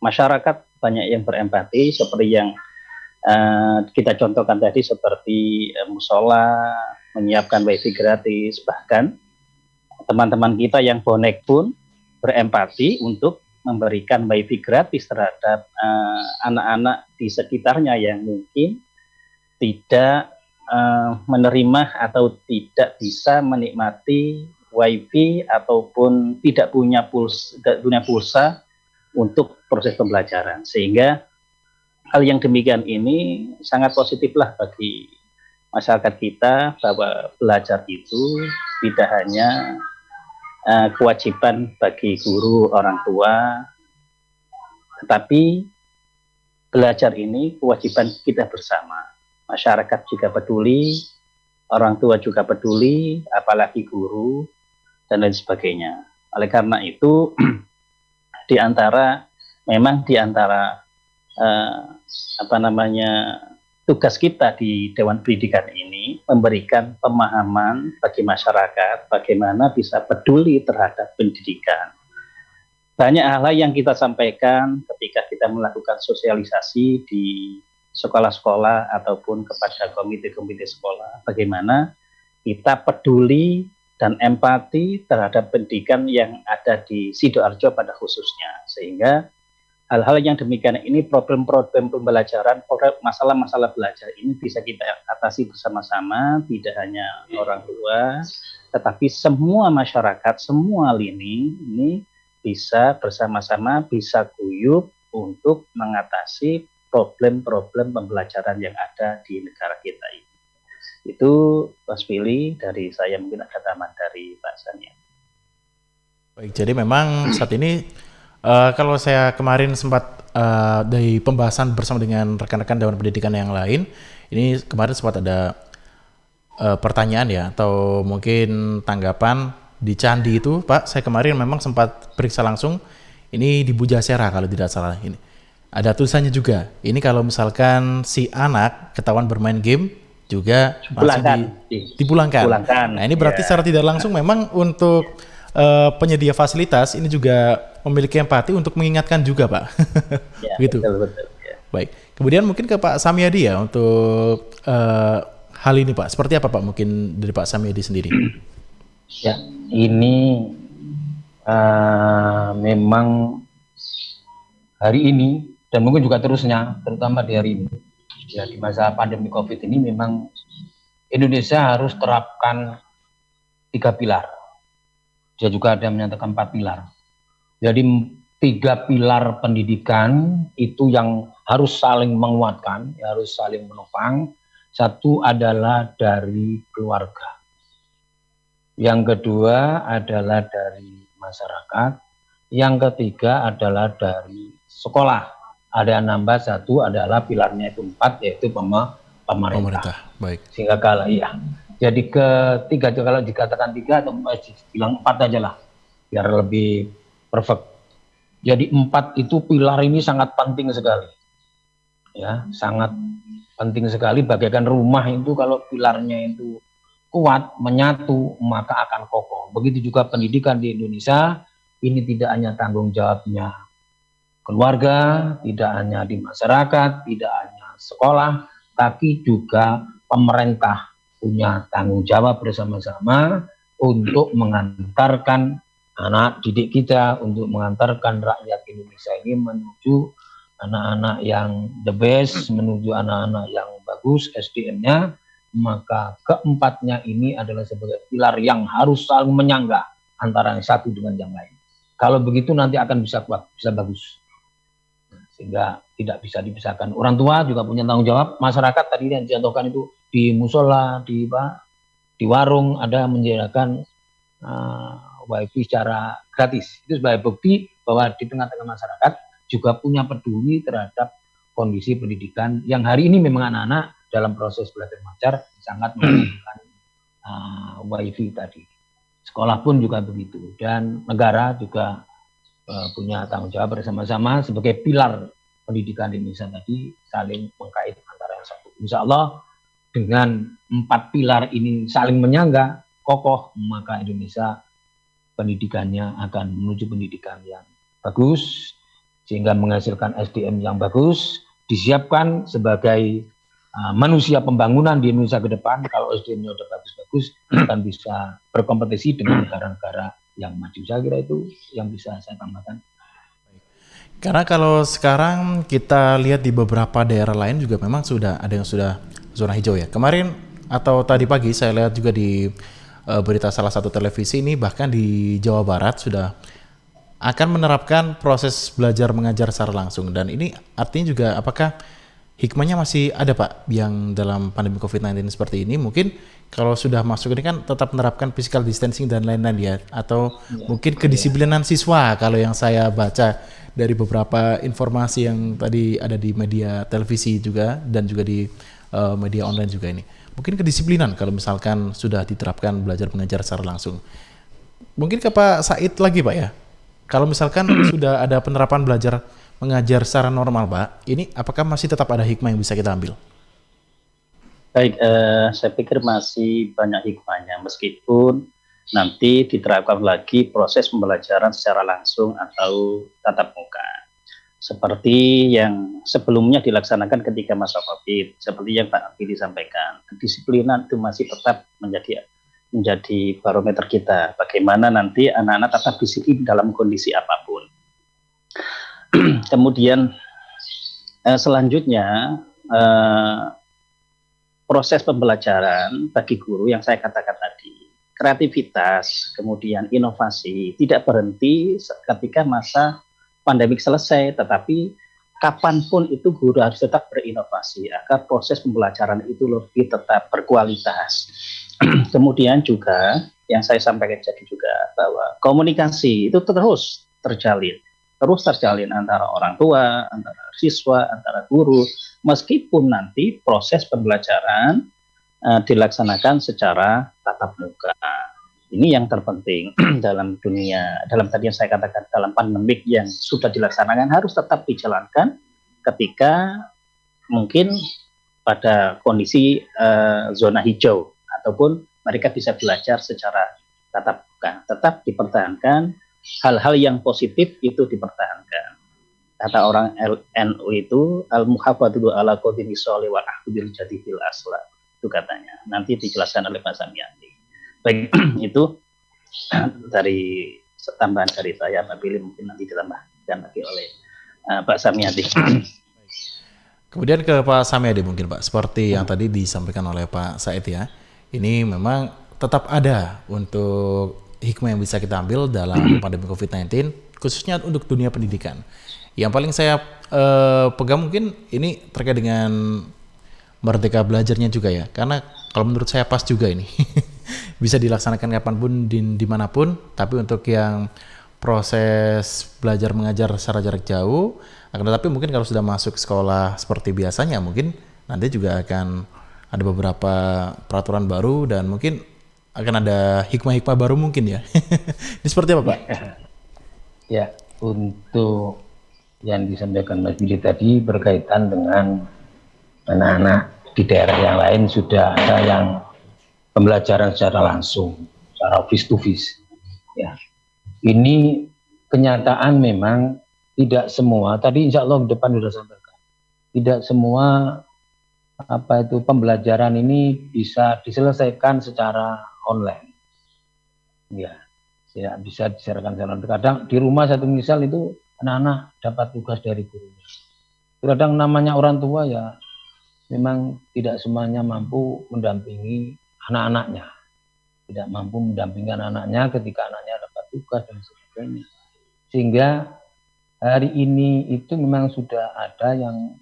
S3: masyarakat banyak yang berempati seperti yang kita contohkan tadi, seperti musola, menyiapkan wifi gratis, bahkan teman-teman kita yang bonek pun berempati untuk memberikan wifi gratis terhadap anak-anak di sekitarnya yang mungkin tidak menerima atau tidak bisa menikmati wifi ataupun tidak punya pulsa untuk proses pembelajaran. Sehingga hal yang demikian ini sangat positiflah bagi masyarakat kita, bahwa belajar itu tidak hanya kewajiban bagi guru, orang tua, tetapi belajar ini kewajiban kita bersama. Masyarakat juga peduli, orang tua juga peduli, apalagi guru, dan lain sebagainya. Oleh karena itu, di antara tugas kita di Dewan Pendidikan ini memberikan pemahaman bagi masyarakat bagaimana bisa peduli terhadap pendidikan. Banyak hal yang kita sampaikan ketika kita melakukan sosialisasi di sekolah-sekolah ataupun kepada komite-komite sekolah, bagaimana kita peduli dan empati terhadap pendidikan yang ada di Sidoarjo pada khususnya, sehingga hal-hal yang demikian ini, problem-problem pembelajaran, masalah-masalah belajar ini bisa kita atasi bersama-sama, tidak hanya orang tua, tetapi semua masyarakat, semua lini ini bisa bersama-sama, bisa guyup untuk mengatasi problem-problem pembelajaran yang ada di negara kita ini. Itu Mas Billy, dari saya, mungkin ada tambahan dari Pak Sania.
S2: Baik, jadi memang saat ini kalau saya kemarin sempat dari pembahasan bersama dengan rekan-rekan Dewan Pendidikan yang lain, ini kemarin sempat ada pertanyaan ya, atau mungkin tanggapan di Candi itu, Pak. Saya kemarin memang sempat periksa langsung, ini di Bujasera kalau tidak salah. Ini ada tulisannya juga. Ini kalau misalkan si anak ketahuan bermain game juga langsung dipulangkan. Nah ini berarti secara tidak langsung memang untuk penyedia fasilitas ini juga memiliki empati untuk mengingatkan juga, Pak.
S3: Ya,
S2: gitu.
S3: Betul, ya.
S2: Baik. Kemudian mungkin ke Pak Samyadi ya untuk hal ini, Pak. Seperti apa, Pak? Mungkin dari Pak Samyadi sendiri.
S4: Ya, ini memang hari ini dan mungkin juga terusnya, terutama di hari ini, ya di masa pandemi COVID ini, memang Indonesia harus terapkan 3 pilar. Dia juga ada menyatakan 4 pilar. Jadi 3 pilar pendidikan itu yang harus saling menguatkan, ya, harus saling menopang. Satu adalah dari keluarga. Yang kedua adalah dari masyarakat. Yang ketiga adalah dari sekolah. Ada yang nambah satu adalah pilarnya itu 4, yaitu pemerintah.
S2: Baik.
S4: Sehingga kalau iya. Jadi ketiga, kalau dikatakan 3 atau bilang 4 aja lah, biar lebih perfect. Jadi 4 itu pilar ini sangat penting sekali. Ya, sangat penting sekali, bagaikan rumah itu kalau pilarnya itu kuat, menyatu, maka akan kokoh. Begitu juga pendidikan di Indonesia, ini tidak hanya tanggung jawabnya keluarga, tidak hanya di masyarakat, tidak hanya sekolah, tapi juga pemerintah punya tanggung jawab bersama-sama untuk mengantarkan anak didik kita, untuk mengantarkan rakyat Indonesia ini menuju anak-anak yang the best, menuju anak-anak yang bagus SDM-nya. Maka keempatnya ini adalah sebagai pilar yang harus saling menyangga antara yang satu dengan yang lain. Kalau begitu nanti akan bisa kuat, bisa bagus. Sehingga tidak bisa dipisahkan. Orang tua juga punya tanggung jawab, masyarakat tadi yang dicontohkan itu di musola, di warung ada menyediakan wifi secara gratis. Itu sebagai bukti bahwa di tengah-tengah masyarakat juga punya peduli terhadap kondisi pendidikan yang hari ini memang anak-anak dalam proses belajar mengajar sangat membutuhkan wifi tadi. Sekolah pun juga begitu, dan negara juga punya tanggung jawab bersama-sama sebagai pilar pendidikan di Indonesia tadi, saling mengkait antara yang satu. Insya Allah dengan 4 pilar ini saling menyangga, kokoh, maka Indonesia pendidikannya akan menuju pendidikan yang bagus, sehingga menghasilkan SDM yang bagus, disiapkan sebagai manusia pembangunan di Indonesia ke depan. Kalau SDM-nya udah bagus-bagus, akan bisa berkompetisi dengan negara-negara yang maju. Saya kira itu yang bisa saya tambahkan.
S2: Karena kalau sekarang kita lihat di beberapa daerah lain juga memang sudah ada yang sudah zona hijau ya. Kemarin atau tadi pagi saya lihat juga di berita salah satu televisi ini, bahkan di Jawa Barat sudah akan menerapkan proses belajar mengajar secara langsung. Dan ini artinya juga apakah hikmahnya masih ada Pak yang dalam pandemi COVID-19 seperti ini? Mungkin kalau sudah masuk ini kan tetap menerapkan physical distancing dan lain-lain ya, atau mungkin kedisiplinan siswa kalau yang saya baca dari beberapa informasi yang tadi ada di media televisi juga dan juga di media online juga ini. Mungkin kedisiplinan kalau misalkan sudah diterapkan belajar mengajar secara langsung. Mungkin ke Pak Said lagi Pak ya. Kalau misalkan sudah ada penerapan belajar mengajar secara normal Pak, ini apakah masih tetap ada hikmah yang bisa kita ambil?
S3: Baik, saya pikir masih banyak hikmahnya, meskipun nanti diterapkan lagi proses pembelajaran secara langsung atau tatap muka. Seperti yang sebelumnya dilaksanakan ketika masa COVID, seperti yang Pak Billy sampaikan, kedisiplinan itu masih tetap menjadi barometer kita. Bagaimana nanti anak-anak tetap disiplin dalam kondisi apapun. Kemudian selanjutnya proses pembelajaran bagi guru yang saya katakan tadi, kreativitas, kemudian inovasi tidak berhenti ketika masa pandemik selesai, tetapi kapanpun itu guru harus tetap berinovasi agar proses pembelajaran itu lebih tetap berkualitas. Kemudian juga yang saya sampaikan tadi juga bahwa komunikasi itu terus terjalin antara orang tua, antara siswa, antara guru, meskipun nanti proses pembelajaran dilaksanakan secara tatap muka. Ini yang terpenting dalam tadi yang saya katakan, dalam pandemik yang sudah dilaksanakan harus tetap dijalankan ketika mungkin pada kondisi zona hijau, ataupun mereka bisa belajar secara tatap muka. Tetap dipertahankan, hal-hal yang positif itu dipertahankan. Kata orang NU itu, al-muhafadzatu ala qadimi sholih wal ahdu bil jadi fil asla. Itu katanya. Nanti dijelaskan oleh Pak Samyadi. Baik, itu dari tambahan dari saya, Pak Billy, mungkin nanti ditambahkan lagi oleh Pak Samyadi.
S2: Kemudian ke Pak Samyadi mungkin Pak, seperti yang tadi disampaikan oleh Pak Said ya, ini memang tetap ada untuk hikmah yang bisa kita ambil dalam pandemi COVID-19, khususnya untuk dunia pendidikan. Yang paling saya pegang mungkin ini terkait dengan merdeka belajarnya juga ya, karena kalau menurut saya pas juga ini. Bisa dilaksanakan kapanpun, dimanapun, tapi untuk yang proses belajar mengajar secara jarak jauh, akan tetapi mungkin kalau sudah masuk sekolah seperti biasanya, mungkin nanti juga akan ada beberapa peraturan baru dan mungkin akan ada hikmah-hikmah baru mungkin ya. Ini seperti apa Pak?
S4: Ya, untuk yang disampaikan Mas Billy tadi berkaitan dengan anak-anak di daerah yang lain sudah ada yang pembelajaran secara langsung, secara face to face. Ya, ini kenyataan memang tidak semua. Tadi Insya Allah di depan sudah sampaikan. Tidak semua pembelajaran ini bisa diselesaikan secara online. Ya bisa diserahkan secara online. Kadang di rumah satu misal itu anak-anak dapat tugas dari gurunya. Kadang namanya orang tua ya memang tidak semuanya mampu mendampingi anak-anaknya. Tidak mampu mendampingi anak-anaknya ketika anaknya dapat tugas dan sebagainya. Sehingga hari ini itu memang sudah ada yang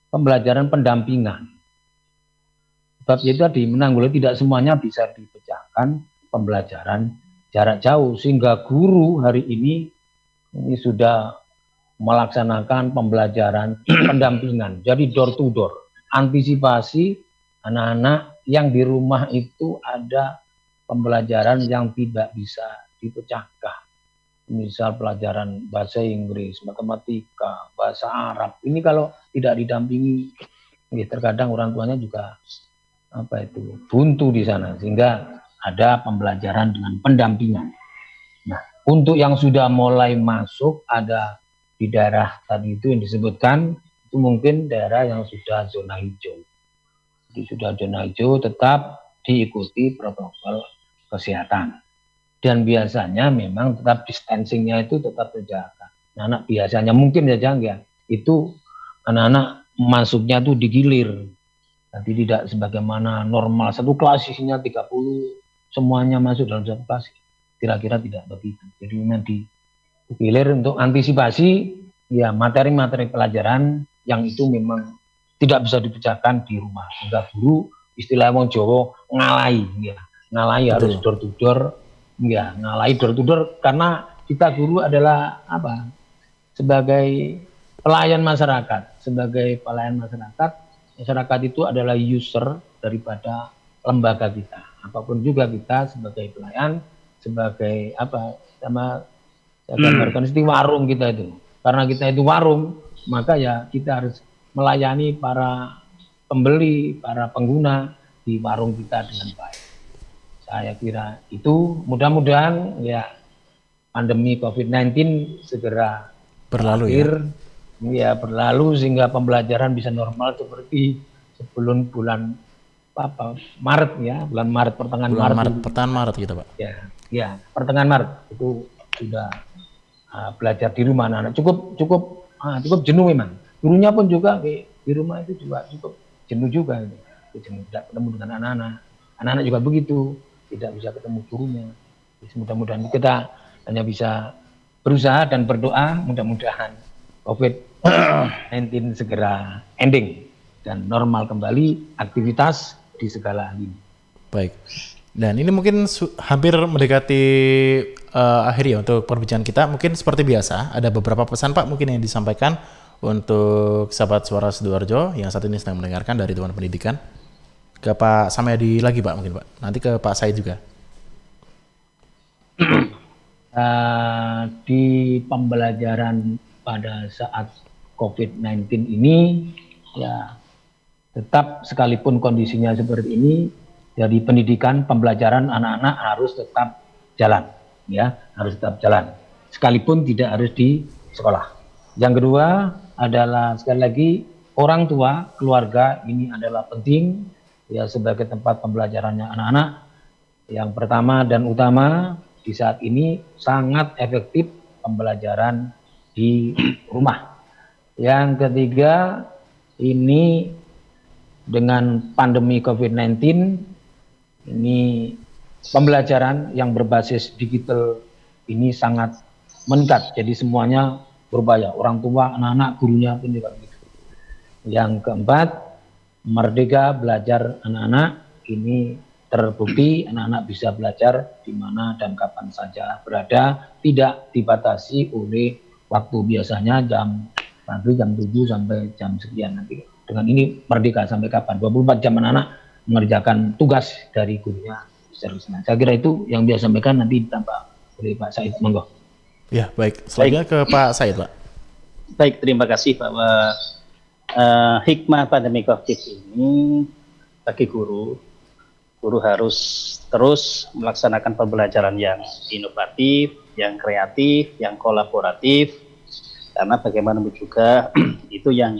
S4: pembelajaran pendampingan. Sebab itu tadi menanggulangi tidak semuanya bisa dipecahkan pembelajaran jarak jauh, sehingga guru hari ini sudah melaksanakan pembelajaran pendampingan. Jadi door to door, antisipasi anak-anak yang di rumah itu ada pembelajaran yang tidak bisa dipecahkan. Misal pelajaran bahasa Inggris, matematika, bahasa Arab. Ini kalau tidak didampingi, terkadang orang tuanya juga buntu di sana, sehingga ada pembelajaran dengan pendampingan. Nah, untuk yang sudah mulai masuk ada di daerah tadi itu yang disebutkan, itu mungkin daerah yang sudah zona hijau. Jadi sudah zona hijau tetap diikuti protokol kesehatan. Dan biasanya memang tetap distancing-nya itu tetap terjaga. Anak biasanya mungkin saja enggak, itu anak-anak masuknya itu digilir. Nanti tidak sebagaimana normal satu kelas isinya 30 semuanya masuk dalam satu kelas. Kira-kira tidak begitu. Jadi memang digilir untuk antisipasi ya materi-materi pelajaran yang itu memang tidak bisa dipecahkan di rumah. Sehingga guru istilah wong Jawa ngalai ya. Ngalai harus door to door. Ya, ngalai door to door karena kita guru adalah apa? Sebagai pelayan masyarakat. Sebagai pelayan masyarakat itu adalah user daripada lembaga kita. Apapun juga kita sebagai pelayan, sebagai apa sama saya gambarkan seperti warung kita itu. Karena kita itu warung, maka ya kita harus melayani para pembeli, para pengguna di warung kita dengan baik. Saya kira itu mudah-mudahan ya pandemi COVID-19 segera
S2: berlalu
S4: ya berlalu sehingga pembelajaran bisa normal seperti sebelum bulan Maret ya, bulan Maret pertengahan
S2: Maret gitu Pak.
S4: Ya, pertengahan Maret itu sudah belajar di rumah anak-anak. Cukup jenuh memang. Gurunya pun juga di rumah itu juga cukup jenuh juga gitu. Jenuh tidak ketemu dengan anak-anak. Anak-anak juga begitu, tidak bisa ketemu gurunya. Jadi mudah-mudahan kita hanya bisa berusaha dan berdoa mudah-mudahan COVID-19 segera ending dan normal kembali aktivitas di segala lini.
S2: Baik. Dan ini mungkin hampir mendekati akhir ya untuk perbincangan kita. Mungkin seperti biasa ada beberapa pesan Pak mungkin yang disampaikan untuk sahabat Suara Sidoarjo yang saat ini sedang mendengarkan dari Dewan Pendidikan. Ke Pak Samayadi lagi Pak mungkin Pak. Nanti ke Pak Said juga.
S4: Di pembelajaran pada saat COVID-19 ini ya tetap sekalipun kondisinya seperti ini, jadi pendidikan pembelajaran anak-anak harus tetap jalan, ya harus tetap jalan, sekalipun tidak harus di sekolah. Yang kedua adalah sekali lagi orang tua, keluarga ini adalah penting ya sebagai tempat pembelajarannya anak-anak. Yang pertama dan utama di saat ini sangat efektif pembelajaran di rumah. Yang ketiga ini dengan pandemi COVID-19 ini pembelajaran yang berbasis digital ini sangat meningkat. Jadi semuanya berubah, orang tua, anak-anak, gurunya pun juga begitu. Yang keempat, merdeka belajar anak-anak ini terbukti anak-anak bisa belajar di mana dan kapan saja berada, tidak dibatasi oleh waktu biasanya jam 7 sampai jam sekian nanti. Dengan ini merdeka sampai kapan? 24 jam anak-anak mengerjakan tugas dari gurunya. Saya kira itu yang dia sampaikan, nanti ditambah oleh Pak Said. Monggo.
S2: Ya, baik. Selanjutnya ke Pak Said, Pak.
S3: Baik, terima kasih bahwa hikmah pandemi COVID ini bagi guru harus terus melaksanakan pembelajaran yang inovatif, yang kreatif, yang kolaboratif, karena bagaimanapun juga itu yang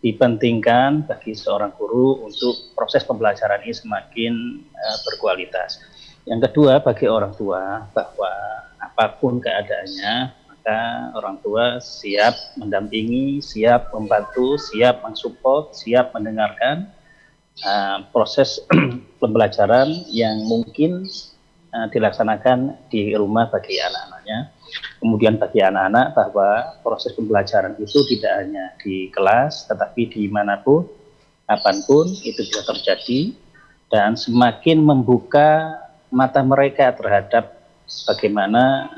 S3: dipentingkan bagi seorang guru untuk proses pembelajaran ini semakin berkualitas. Yang kedua, bagi orang tua bahwa apapun keadaannya, maka orang tua siap mendampingi, siap membantu, siap mensupport, siap mendengarkan proses pembelajaran yang mungkin dilaksanakan di rumah bagi anak-anaknya. Kemudian bagi anak-anak bahwa proses pembelajaran itu tidak hanya di kelas, tetapi dimanapun, kapanpun itu bisa terjadi, dan semakin membuka mata mereka terhadap bagaimana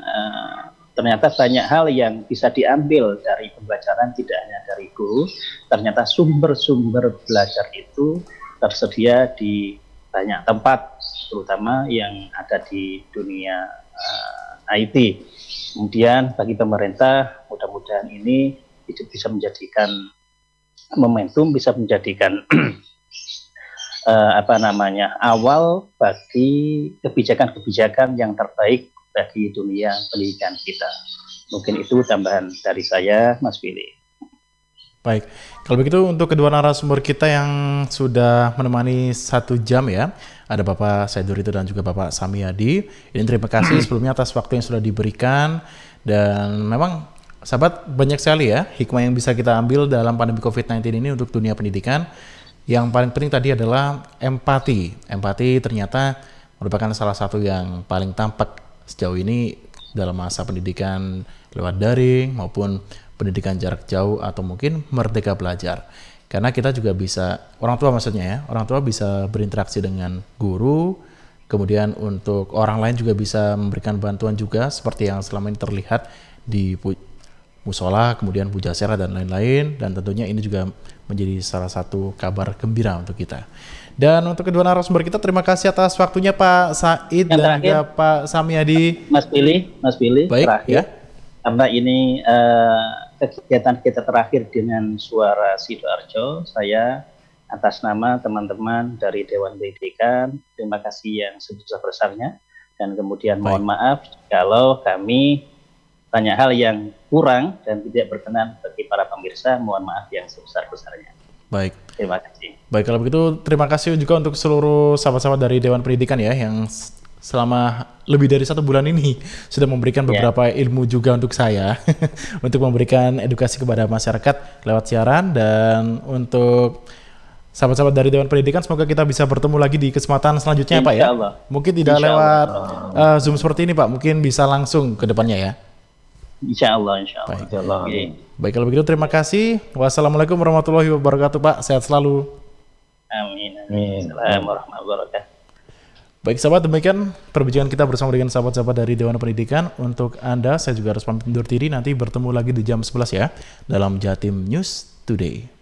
S3: ternyata banyak hal yang bisa diambil dari pembelajaran, tidak hanya dari guru, ternyata sumber-sumber belajar itu tersedia di banyak tempat, terutama yang ada di dunia IT. Kemudian bagi pemerintah, mudah-mudahan ini bisa menjadikan momentum, bisa menjadikan awal bagi kebijakan-kebijakan yang terbaik bagi dunia pendidikan kita. Mungkin itu tambahan dari saya, Mas Billy.
S2: Baik, kalau begitu untuk kedua narasumber kita yang sudah menemani 1 jam ya, ada Bapak Saidurito dan juga Bapak Samyadi. Ini terima kasih sebelumnya atas waktu yang sudah diberikan, dan memang sahabat banyak sekali ya hikmah yang bisa kita ambil dalam pandemi COVID-19 ini untuk dunia pendidikan. Yang paling penting tadi adalah empati. Empati ternyata merupakan salah satu yang paling tampak sejauh ini dalam masa pendidikan lewat daring maupun pendidikan jarak jauh atau mungkin merdeka belajar. Karena kita juga bisa, orang tua maksudnya ya, orang tua bisa berinteraksi dengan guru, kemudian untuk orang lain juga bisa memberikan bantuan juga seperti yang selama ini terlihat di musola, kemudian pujasera dan lain-lain, dan tentunya ini juga menjadi salah satu kabar gembira untuk kita. Dan untuk kedua narasumber kita, terima kasih atas waktunya Pak Said yang dan terakhir, juga Pak Samyadi.
S3: Mas Billy,
S2: baik
S3: terakhir,
S2: ya.
S3: Karena ini kegiatan kita terakhir dengan Suara Sidoarjo, saya atas nama teman-teman dari Dewan Pendidikan, terima kasih yang sebesar-besarnya, dan kemudian mohon maaf kalau kami banyak hal yang kurang dan tidak berkenan bagi para pemirsa, mohon maaf yang sebesar-besarnya.
S2: Baik.
S3: Terima kasih.
S2: Baik, kalau begitu terima kasih juga untuk seluruh sahabat-sahabat dari Dewan Pendidikan ya, yang selama lebih dari 1 bulan ini sudah memberikan beberapa ilmu juga untuk saya untuk memberikan edukasi kepada masyarakat lewat siaran. Dan untuk sahabat-sahabat dari Dewan Pendidikan, semoga kita bisa bertemu lagi di kesempatan selanjutnya Pak ya. Mungkin tidak lewat Zoom seperti ini Pak, mungkin bisa langsung ke depannya ya.
S3: Insya Allah.
S2: Baik, kalau begitu terima kasih. Wassalamualaikum warahmatullahi wabarakatuh Pak, sehat selalu.
S3: Amin. Assalamualaikum warahmatullahi wabarakatuh.
S2: Baik sahabat, demikian perbincangan kita bersama dengan sahabat-sahabat dari Dewan Pendidikan. Untuk Anda, saya juga harus pamit undur diri, nanti bertemu lagi di jam 11 ya, dalam Jatim News Today.